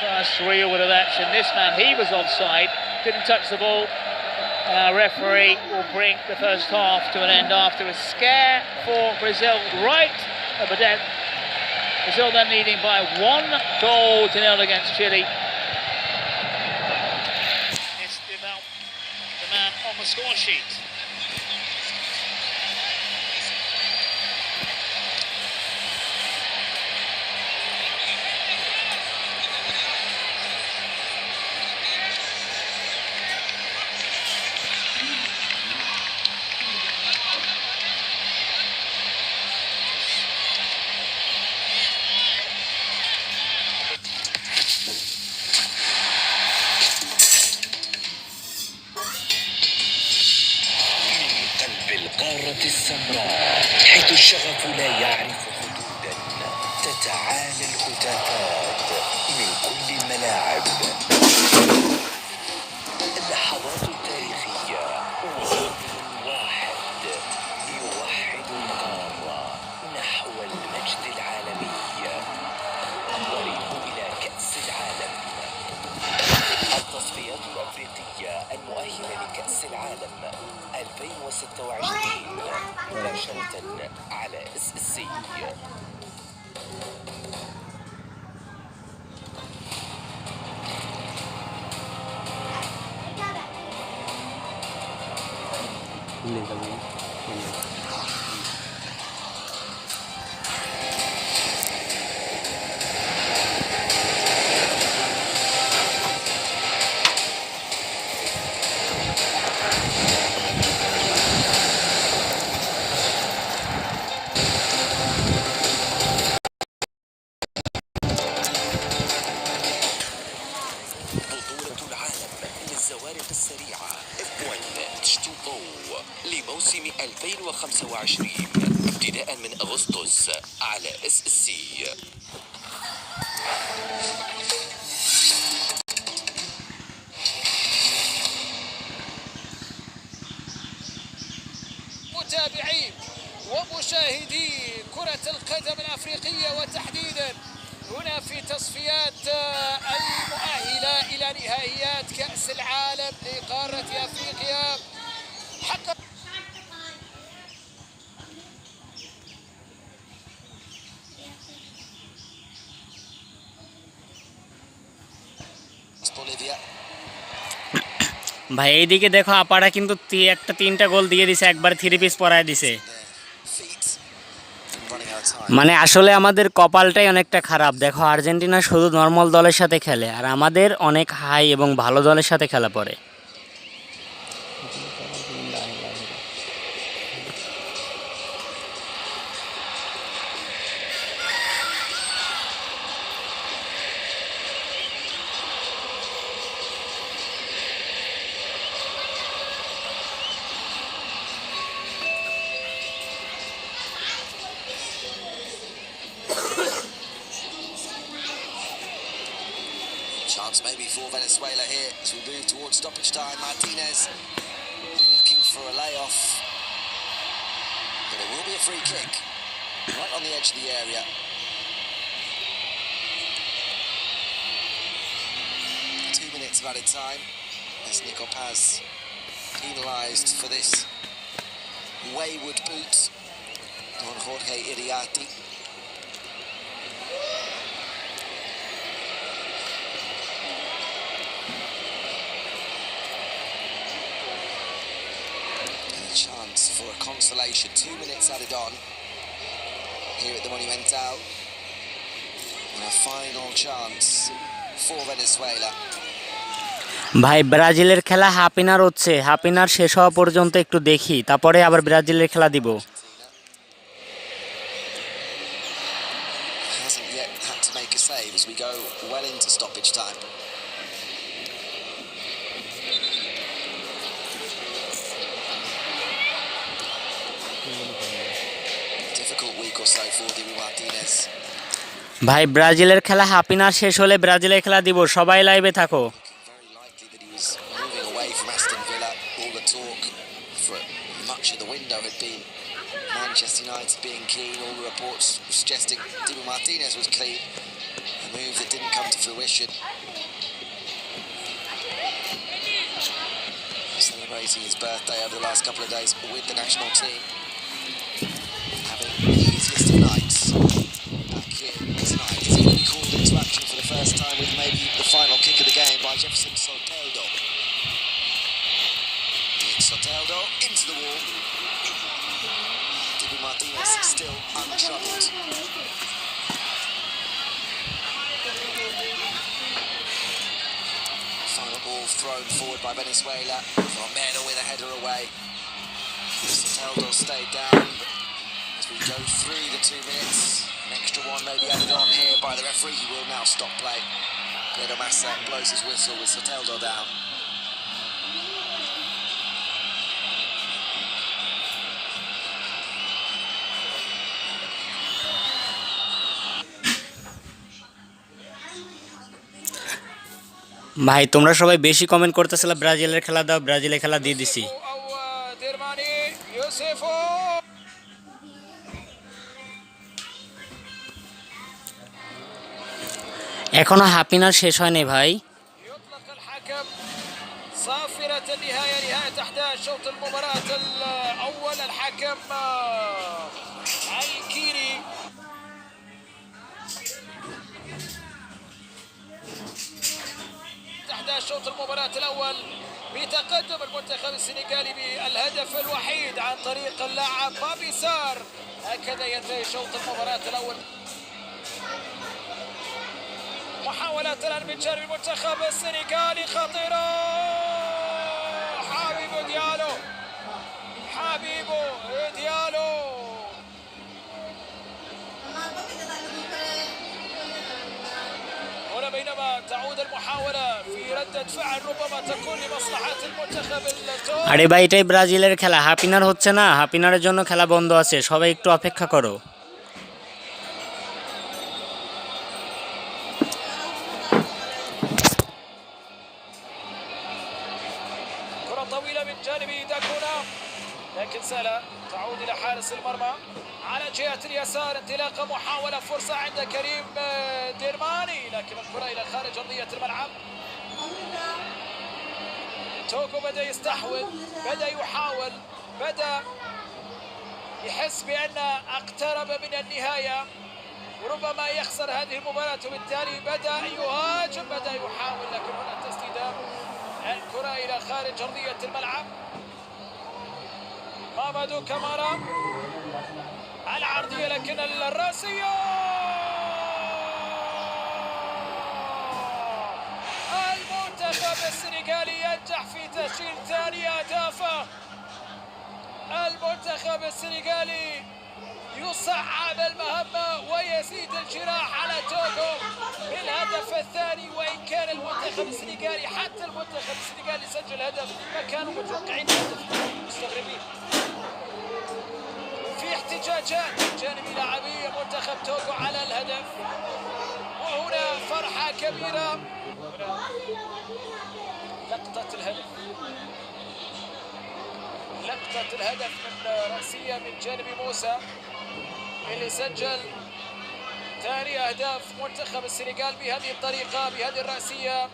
S1: First reel with of action. This man, he was offside, didn't touch the ball. Referee will bring the first half to an end after a scare for Brazil right at the death. Brazil then leading by 1 goal to 0 against Chile. Esteban, the man on the score sheet.
S5: وتعالى الهتافات من كل الملاعب. اللحظات التاريخية وهدف واحد يوحد القارة نحو المجد العالمي. الطريق إلى كأس العالم. التصفيات الأفريقية المؤهلة لكأس العالم 2026 مباشرة على SEO. بطولة العالم للزوارق السريعة F1 H2O لموسم 2025 ابتداء من أغسطس على SSC.
S6: متابعين ومشاهدي كرة القدم الأفريقية وتحديدا هنا في تصفيات المؤهلة إلى نهائيات كأس العالم لقارة أفريقيا. حقق
S2: ভাই এইদিকে দেখো আপারা কিন্তু একটা 3টা গোল দিয়ে দিছে, একবার 3 piece পরায় দিছে। মানে আসলে আমাদের কপালটাই অনেকটা খারাপ। দেখো আর্জেন্টিনা শুধু নর্মাল দলের সাথে খেলে আর আমাদের অনেক হাই এবং ভালো দলের সাথে খেলা পড়ে।
S5: Chance maybe for Venezuela here as we move towards stoppage time. Martinez looking for a layoff, but it will be a free kick right on the edge of the area. 2 minutes of added time as Nico Paz penalised for this wayward boot on Jorge Iriarte. Chance for a consolation. 2 minutes added on here at the Monumental. And a final chance for Venezuela.
S2: ভাই ব্রাজিলের খেলা half inner হচ্ছে, half inner শেষ হওয়া পর্যন্ত একটু দেখি, তারপরে আবার ব্রাজিলের খেলা দিব।
S5: Hasn't yet had to make a save as we go well into stoppage time. Difficult week or so for Dibu Martinez.
S2: ভাই ব্রাজিলের খেলা হাফ ইনার শেষ হলে ব্রাজিলের খেলা দিব, সবাই লাইভে থাকো।
S5: Very likely that he was moving away from Aston Villa. All the talk for much of the window had been Manchester United being keen. All the reports suggesting Dibu Martinez was keen. A move that didn't come to fruition. Celebrating his birthday over the last couple of days with the national team. Having the easiest of nights. Back here tonight. He's going to be called into action for the first time with maybe the final kick of the game by Jefferson Soteldo. Soteldo into the wall. Dibu Martinez still untroubled. Final ball thrown forward by Venezuela. Romero with a header away. Soteldo stayed down. As we go through the 2 minutes, an extra one may be added on here by the referee. He will now stop play. Pedro Massa blows his whistle with Soteldo down.
S2: ভাই তোমরা সবাই বেশি comment করতেছিলে ব্রাজিলের খেলা দাও, ব্রাজিলের খেলা দিয়ে দিছি।
S6: أو ديرماني يوسف
S2: এখনো হাফ ইনার শেষ হয়নি ভাই।
S6: يطلق الحكم صافرة النهاية، نهاية 11 شوط المباراة الأول. الحكم الكيري شوط المباراة الأول بيتقدم المنتخب السنغالي بالهدف الوحيد عن طريق اللاعب بابيسار. هكذا ينتهي شوط المباراة الأول. محاولات الآن من جانب المنتخب السنغالي خطيرة. حبيبو ديالو هنا بينما تعود المحاولة في ردة فعل ربما تكون لمصلحة المنتخب التونسي.
S2: আরে ভাই এটাই ব্রাজিলের খেলা, হাফ ইনার হচ্ছে না, হাফ ইনারের জন্য খেলা বন্ধ আছে, সবাই একটু অপেক্ষা করো।
S6: كرة طويلة من جانب داكونا لكن سهلة تعود إلى حارس المرمى على جهة اليسار. انطلاقة محاولة فرصة عند كريم ديرماني لكن الكرة إلى خارج أرضية الملعب. توكو بدأ يستحوذ، بدأ يحاول، بدأ يحس بأن اقترب من النهاية وربما يخسر هذه المباراة وبالتالي بدأ يهاجم، بدأ يحاول لكن هنا التسديدة الكرة إلى خارج أرضية الملعب. مامادو كامارا العرضية لكن الرأسية المنتخب السنغالي ينجح في تسجيل ثاني أهدافه. المنتخب السنغالي يصعب المهمة ويزيد الجراح على توغو بالهدف الثاني. وإن كان المنتخب السنغالي حتى المنتخب السنغالي سجل هدف ما كانوا متوقعين هدف، مستغربين. في احتجاجات من جانب لاعبي منتخب توغو على الهدف وهنا فرحة كبيرة. لقطة الهدف من رأسية من جانب موسى اللي سجل ثاني أهداف منتخب السنغال بهذه الطريقة بهذه الرأسية،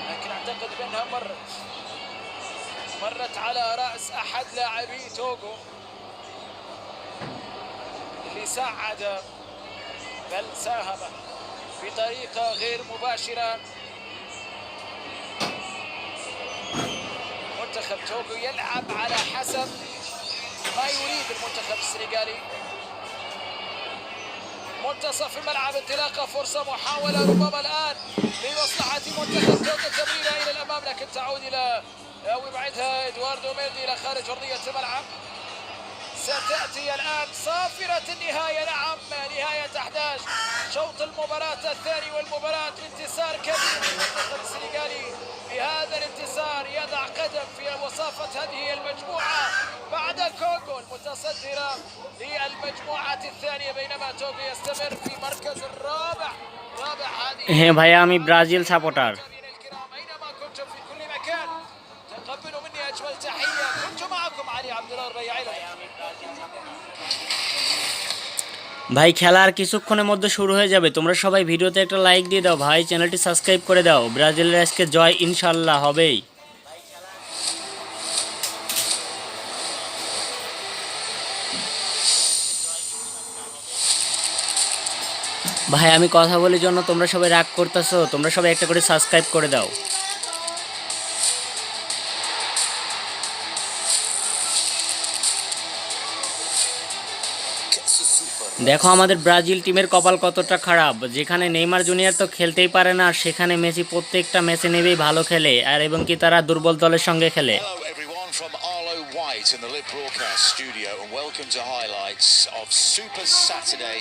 S6: لكن أعتقد بأنها مرت على رأس أحد لاعبي توغو اللي ساعد بل ساهم بطريقة غير مباشرة. منتخب توغو يلعب على حسب ما يريد المنتخب السنغالي. منتصف الملعب انطلاقة فرصة محاولة ربما الآن لمصلحة منتخب توغو. تمريرة إلى الأمام لكن تعود إلى أو يبعدها إدواردو ميلدي إلى خارج أرضية الملعب. ستأتي الآن صافرة النهاية، نعم نهاية 11 شوط المباراة الثاني والمباراة بانتصار كبير للمنتخب السنغالي. بهذا الانتصار يضع قدم في وصافة هذه المجموعة بعد كونغو المتصدرة للمجموعة الثانية بينما توغو يستمر في مركز الرابع هذه.
S2: হ্যাঁ ভাইয়া আমি ব্রাজিল সাপোর্টার।
S6: أينما كنتم في كل مكان تقبلوا مني أجمل تحية. كنت معكم علي عبد الله الربيعي.
S2: ভাই খেলা আর কিছুক্ষণের মধ্যে শুরু হয়ে যাবে, তোমরা সবাই ভিডিওতে একটা লাইক দিয়ে দাও ভাই, চ্যানেলটি সাবস্ক্রাইব করে দাও। ব্রাজিলের আজকে জয় ইনশাল্লাহ হবেই। ভাই আমি কথা বলার জন্য তোমরা সবাই রাগ করতেছো, তোমরা সবাই একটা করে সাবস্ক্রাইব করে দাও। দেখো আমাদের ব্রাজিল টিমের কপাল কতটা খারাপ, যেখানে নেইমার জুনিয়র তো খেলতেই পারে না, আর সেখানে মেসি প্রত্যেকটা ম্যাচে নেবেই ভালো খেলে, আর এবং কি তারা দুর্বল দলের সঙ্গে খেলে।
S3: In the Live Broadcast Studio and welcome to highlights of Super Saturday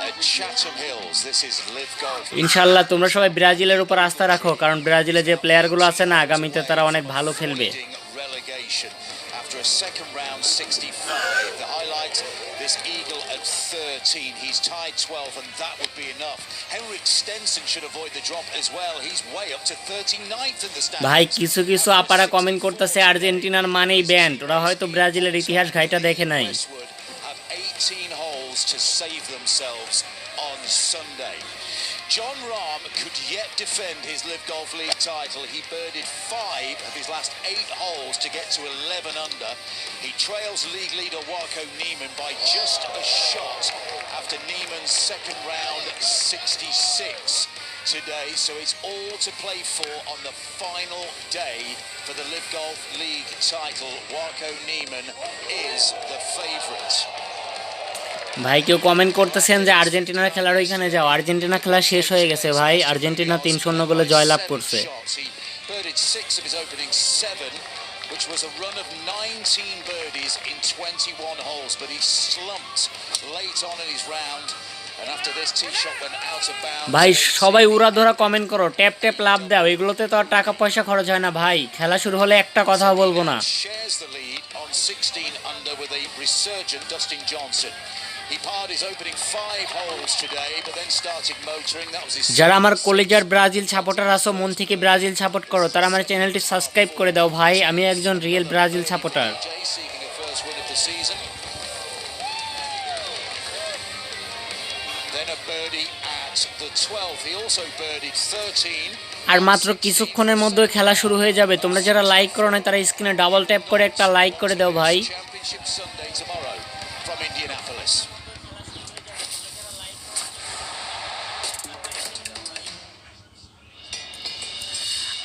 S3: at Chatham Hills. This is Live Golf.
S2: ইনশাআল্লাহ তোমরা সবাই ব্রাজিলের উপর আস্থা রাখো, কারণ ব্রাজিলে যে প্লেয়ারগুলো আছে না আগামীতে তারা অনেক ভালো খেলবে।
S3: After a second round 65, the highlight This eagle at 13, he's tied 12, and that would be enough. Henrik Stenson should avoid the drop as well. He's way up to 39th in the standings.
S2: ভাই কিছু কিছু আপারা comment করতেছে আর্জেন্টিনার মানেই band, ওরা হয়তো ব্রাজিলের ইতিহাস ঘাইটা দেখে নাই।
S3: Westwood have 18 holes to save themselves on Sunday. John Rahm could yet defend his Live Golf League title. He birdied 5 of his last 8 holes to get to 11 under. He trails league leader Warko Neiman by just a shot after Neiman's second round 66 today. So it's all to play for on the final day for the Live Golf League title. Warko Neiman is the favourite.
S2: ভাই কেউ comment করতেছেন যে আর্জেন্টিনার খেলার ওইখানে যাও, Argentina খেলা শেষ হয়ে গেছে ভাই, আর্জেন্টিনা 3-0 গোলে জয়লাভ করছে।
S3: Which was a run of 19 birdies in 21 holes, but he slumped late on in his round, and after this tee shot went out of bounds.
S2: ভাই সবাই উড়া ধরা কমেন্ট করো, ট্যাপ ট্যাপ লাভ দাও, এগুলোতে তো আর টাকা পয়সা খরচ হয় না ভাই, খেলা শুরু হলে একটা কথা বলবো না।
S3: Shares the lead on 16 under with a resurgent Dustin Johnson. He parred his opening 5 holes today, but then started motoring. That was his.
S2: যারা আমার কলেজের ব্রাজিল সাপোর্টার আছো, মন থেকে ব্রাজিল সাপোর্ট করো, তারা আমার চ্যানেলটি সাবস্ক্রাইব করে দাও ভাই, আমি একজন real Brazil supporter.
S3: Seeking a first win of the season. Then a birdie at the 12th. He also birdied 13.
S2: আর মাত্র কিছুক্ষণের মধ্যে খেলা শুরু হয়ে যাবে, তোমরা যারা লাইক করো না তারা স্ক্রিনে ডাবল ট্যাপ করে একটা লাইক করে দাও ভাই।
S3: Championship Sunday tomorrow from Indianapolis.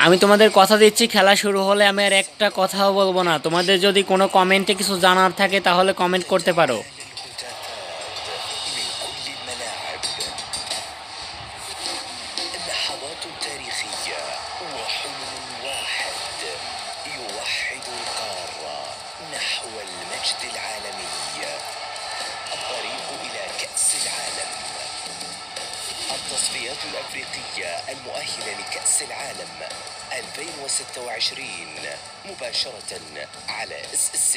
S2: আমি তোমাদের কথা দিচ্ছি, খেলা শুরু হলে আমি আর একটা কথাও বলবো না। তোমাদের যদি কোনো কমেন্টে কিছু জানার থাকে তাহলে কমেন্ট করতে পারো।
S5: التصفيات الأفريقية المؤهلة لكأس العالم 2026 مباشرة على SSC.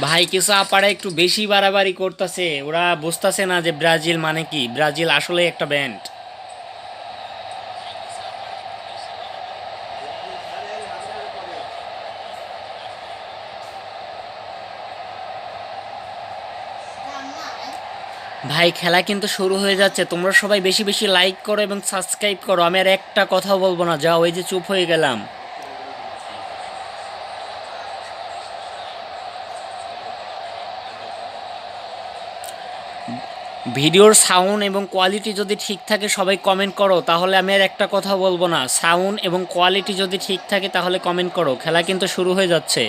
S2: ভাই কিছু আপারা একটু বেশি বাড়াবাড়ি করতেছে, ওরা বুঝতেছে না যে ব্রাজিল মানে কি, ব্রাজিল আসলে একটা ব্যান্ড। ভাই খেলা কিন্তু শুরু হয়ে যাচ্ছে, তোমরা সবাই বেশি বেশি লাইক করো এবং সাবস্ক্রাইব করো, আমি আর একটা কথা বলবো না, যাও, এই যে চুপ হয়ে গেলাম। ভিডিওর সাউন্ড এবং কোয়ালিটি যদি ঠিক থাকে সবাই কমেন্ট করো, তাহলে আমি আর একটা কথা বলবো না, সাউন্ড এবং কোয়ালিটি যদি ঠিক থাকে তাহলে কমেন্ট করো, খেলা কিন্তু শুরু হয়ে যাচ্ছে।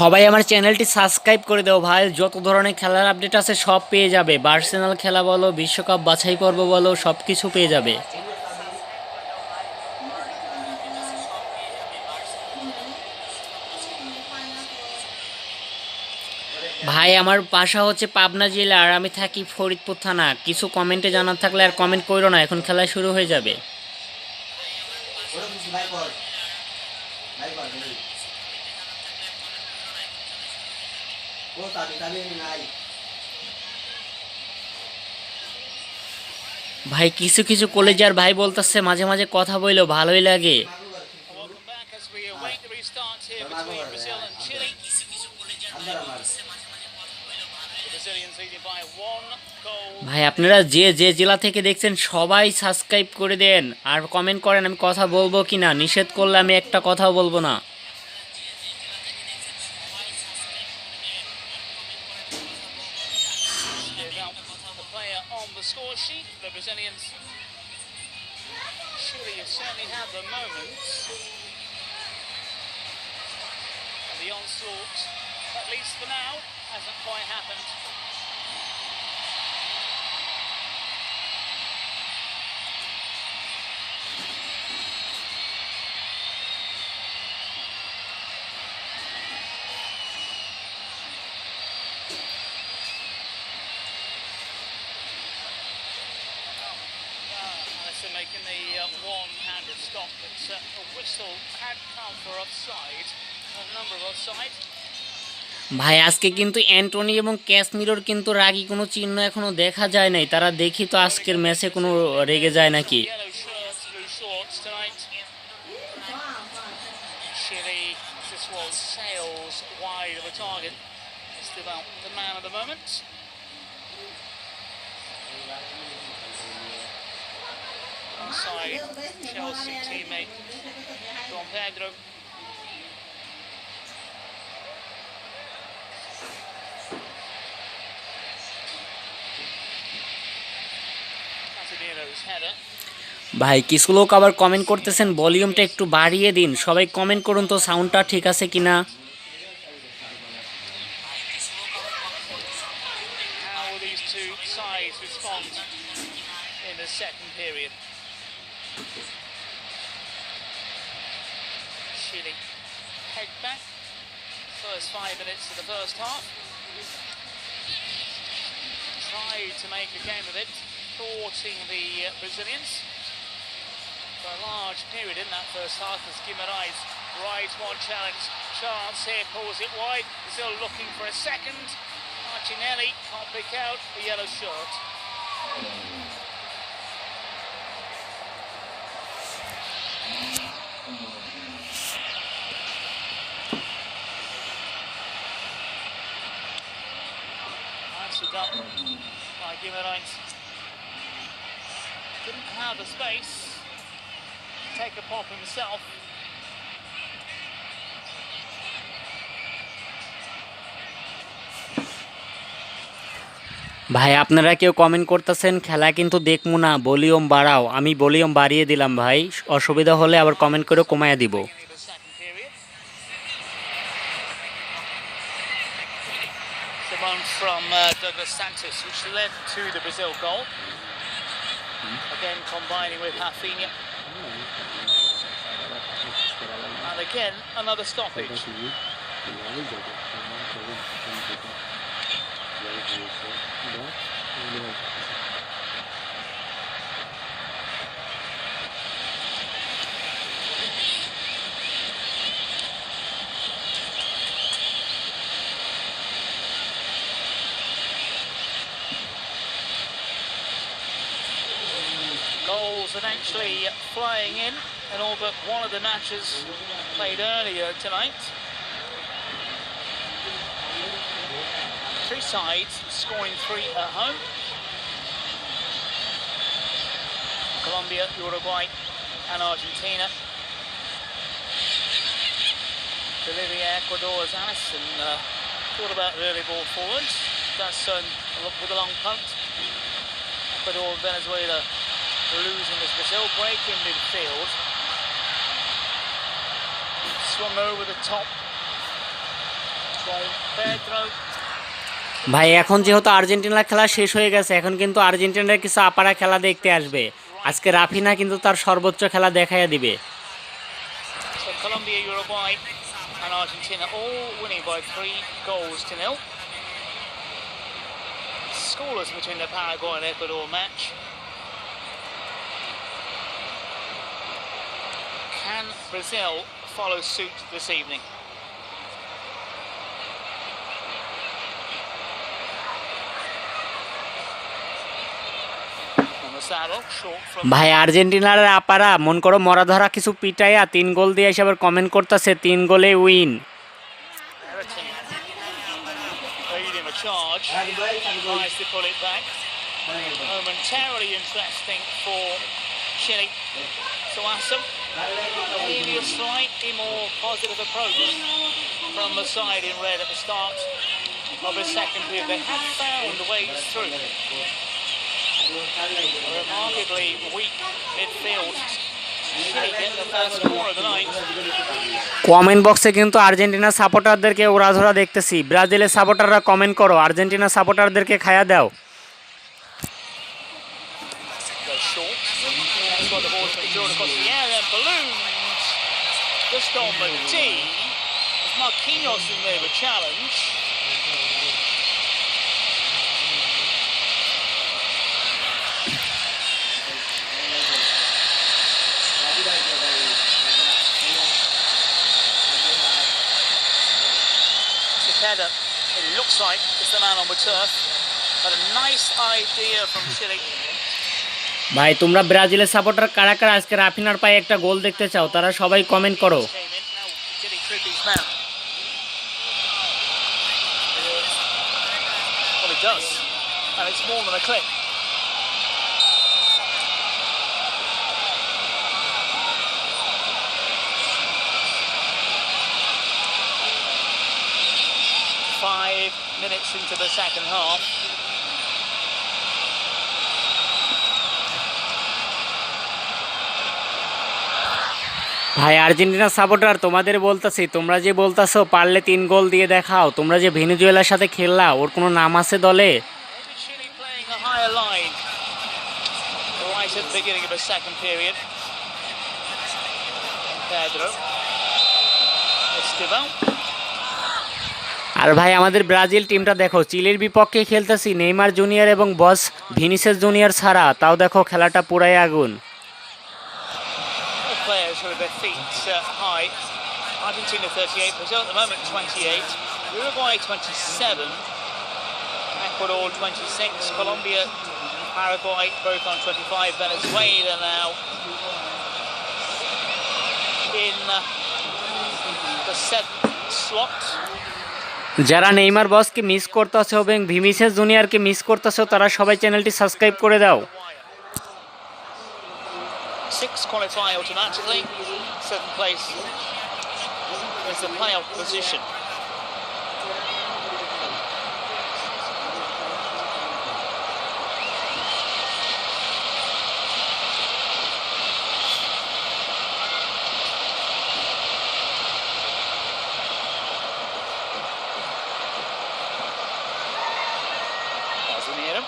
S2: সবাই আমার চ্যানেলটি সাবস্ক্রাইব করে দাও ভাই, যত ধরনের খেলার আপডেট আছে সব পেয়ে যাবে, বার্সেনাল খেলা বলো, বিশ্বকাপ বাছাই পর্ব বলো, সব কিছু পেয়ে যাবে। ভাই আমার বাসা হচ্ছে পাবনা জেলা আর আমি থাকি ফরিদপুর থানা। কিছু কমেন্টে জানার থাকলে আর কমেন্ট করো না, এখন খেলা শুরু হয়ে যাবে। ভাই কিছু কিছু কলেজার ভাই বলতেছে মাঝে মাঝে কথা বইলো ভালোই লাগে।
S1: Welcome back as we await the restart here between Brazil and Chile. The Brazilians leading by 1 goal.
S2: ভাই আপনারা যে যে জেলা থেকে দেখছেন সবাই সাবস্ক্রাইব করে দেন আর কমেন্ট করেন, আমি কথা বলবো কি না, নিষেধ করলে আমি একটা কথাও বলবো না।
S1: On the score sheet, the Brazilians. Chile has certainly had the moments. And the onslaught, at least for now, hasn't quite happened. a whistle had come for offside. A number of offside.
S2: ভাই আজকে কিন্তু Antony এবং ক্যাসমিরোর কিন্তু রাগী কোনো চিহ্ন এখনো দেখা যায় নাই, তারা দেখি তো আজকের ম্যাচে কোনো রেগে যায় নাকি।
S1: Yellow shirts, blue shorts tonight. Chile, this was sails wide of a target. It's about the man of the moment. Onside, Chelsea teammate Don Pedro. Casemiro's header.
S2: ভাই কিছু লোক আবার কমেন্ট করতেছেন ভলিউমটা একটু বাড়িয়ে দিন, সবাই কমেন্ট করুন তো সাউন্ডটা ঠিক আছে কিনা।
S1: How will these two sides respond in the second period? Chile head back. First 5 minutes of the first half. Tried to make a game of it, thwarting the Brazilians. For a large period in that first half as Guimarães rides one challenge. Chance here, pulls it wide. Still looking for a second. Martinelli can't pick out the yellow shirt. Nicely done by Guimarães. Didn't have the space. Take a pop himself.
S2: ভাই আপনারা কেউ comment করতেছেন খেলা কিন্তু দেখবো না, volume বাড়াও। আমি ভলিউম বাড়িয়ে দিলাম ভাই, অসুবিধা হলে আবার কমেন্ট করে কমায় দিব।
S1: The one from Douglas Santos, which led to the Brazil goal. Again combining with Rafinha. And again another stoppage. Goals eventually flying in all but one of the matches played earlier tonight. Three sides scoring 3 at home. Colombia, Uruguay and Argentina. Bolivia, Ecuador, as Allison thought about early ball forward. Does so with a long punt. Ecuador, Venezuela losing as Brazil break in midfield. Swung over the top from Pedro.
S2: ভাই এখন যেহেতু আর্জেন্টিনার খেলা শেষ হয়ে গেছে, এখন কিন্তু আর্জেন্টিনার কিছু আপারা খেলা দেখতে আসবে। আজকে রাফিনা কিন্তু তার সর্বোচ্চ খেলা দেখাইয়া দিবে।
S1: So Colombia, Uruguay and Argentina all winning by 3-0. Scoreless between the Paraguay and Ecuador match. Can Brazil follow suit this evening?
S2: ভাই আর্জেন্টিনার আপারা মন করো মরা ধরা কিছু পিটাইয়া 3 গোল দিয়ে এসে আবার কমেন্ট করতেছে 3 গোলে win.
S1: Momentarily interesting for Chile. So maybe a slightly more positive approach from the side in red at the start of the second period. They have found ways through. A remarkably weak midfield. Chile get the first score of the night.
S2: Comment বক্সে কিন্তু Argentina সাপোর্টারদেরকে ওরাধরা দেখতেছি। ব্রাজিলের সাপোর্টাররা comment করো, Argentina সাপোর্টারদেরকে খায়া দাও।
S1: Got the ball to be drawn across the air and balloons just on the tee. As Marquinhos in there with challenge. header. It looks like it's the man on the turf. But a nice idea from Chile.
S2: ভাই তোমরা ব্রাজিলের supporter কারা কারা আজকে রাফিনার পায়ে একটা গোল দেখতে চাও তারা সবাই কমেন্ট করো।
S1: Came in. Now Chile through his man. Well, it does. And it's more than a click. Five minutes into the second half.
S2: ভাই আর্জেন্টিনা সাপোর্টার তোমাদের বলতেছি তোমরা যে বলতাছো পারলে 3 গোল দিয়ে দেখাও, তোমরা যে ভেনেজুয়েলার সাথে খেললা ওর কোনো নাম আছে দলে?
S1: Maybe Chile playing a higher line right at the beginning of the second period. Pedro. Esteban.
S2: আর ভাই আমাদের ব্রাজিল টিমটা দেখো, চিলির বিপক্ষে খেলতেছি নেইমার জুনিয়র এবং বস ভিনিসিয়াস জুনিয়র ছাড়া, তাও দেখো খেলাটা পুরাই আগুন।
S1: Players who are their feet high. Argentina 38, Brazil at the moment 28, Uruguay 27, Ecuador 26, Colombia, Paraguay both on 25, Venezuela now in the 7th slot.
S2: যারা নেইমার বসকে মিস করতেছো এবং ভিনিসিয়াস জুনিয়রকে মিস করতেছো তারা সবাই চ্যানেলটি সাবস্ক্রাইব করে দাও।
S1: 6 qualify automatically. 7th place is the playoff position. Casemiro.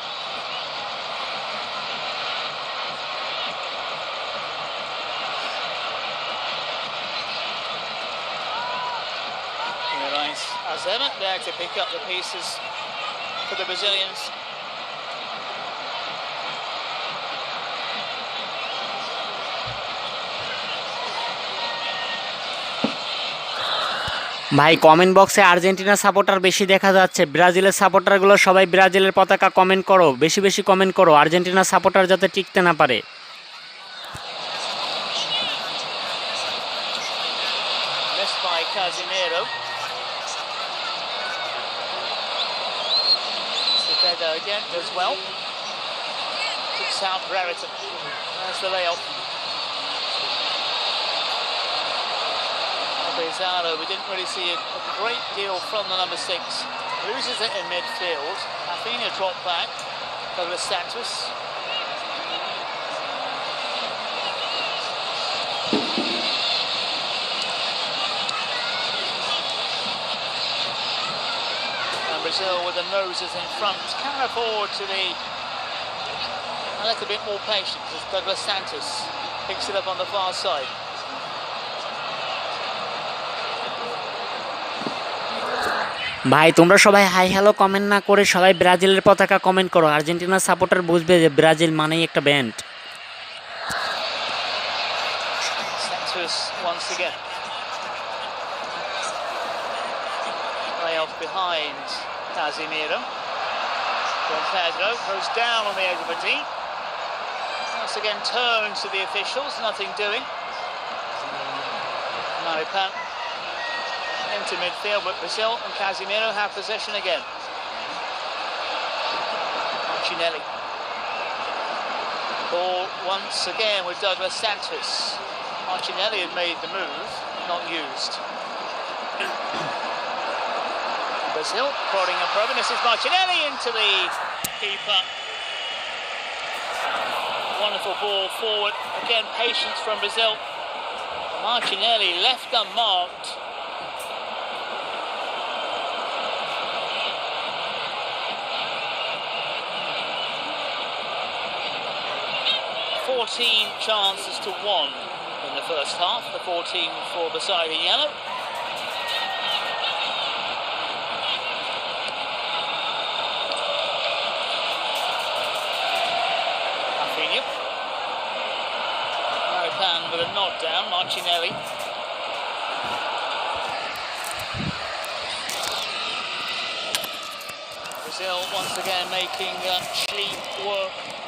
S1: As ever, there to pick up the pieces for the Brazilians.
S2: ভাই কমেন্ট বক্সে আর্জেন্টিনা সাপোর্টার বেশি দেখা যাচ্ছে, ব্রাজিলের সাপোর্টারগুলো সবাই ব্রাজিলের পতাকা কমেন্ট করো, বেশি বেশি কমেন্ট করো, আর্জেন্টিনা সাপোর্টার যাতে টিকতে না পারে।
S1: Missed by Casemiro. Better again as well. Kicks out Brereton. There's the layoff. Bezaro, we didn't really see a great deal from the number 6. Loses it in midfield. Rafinha dropped back. Douglas Santos. Brazil with the noses in front can afford to be a little bit more patient as Douglas Santos picks it up on the far side.
S2: ভাই তোমরা সবাই hi hello comment না করে সবাই ব্রাজিলের পতাকা comment করো, Argentina supporter বুঝবে যে ব্রাজিল মানেই একটা band.
S1: Santos once again. Off behind Casemiro. Then Pedro goes down on the edge of the D. Once again turns to the officials, nothing doing. Maripan into midfield, but Brazil and Casemiro have possession again. Martinelli. Ball once again with Douglas Santos. Martinelli had made the move, not used. Brazil prodding and probing. This is Martinelli into the keeper. Wonderful ball forward. Again, patience from Brazil. Martinelli left unmarked. Fourteen chances to 1 in the first half. The 14 for the side in yellow. With a nod down, Martinelli. Brazil once again making Chile work.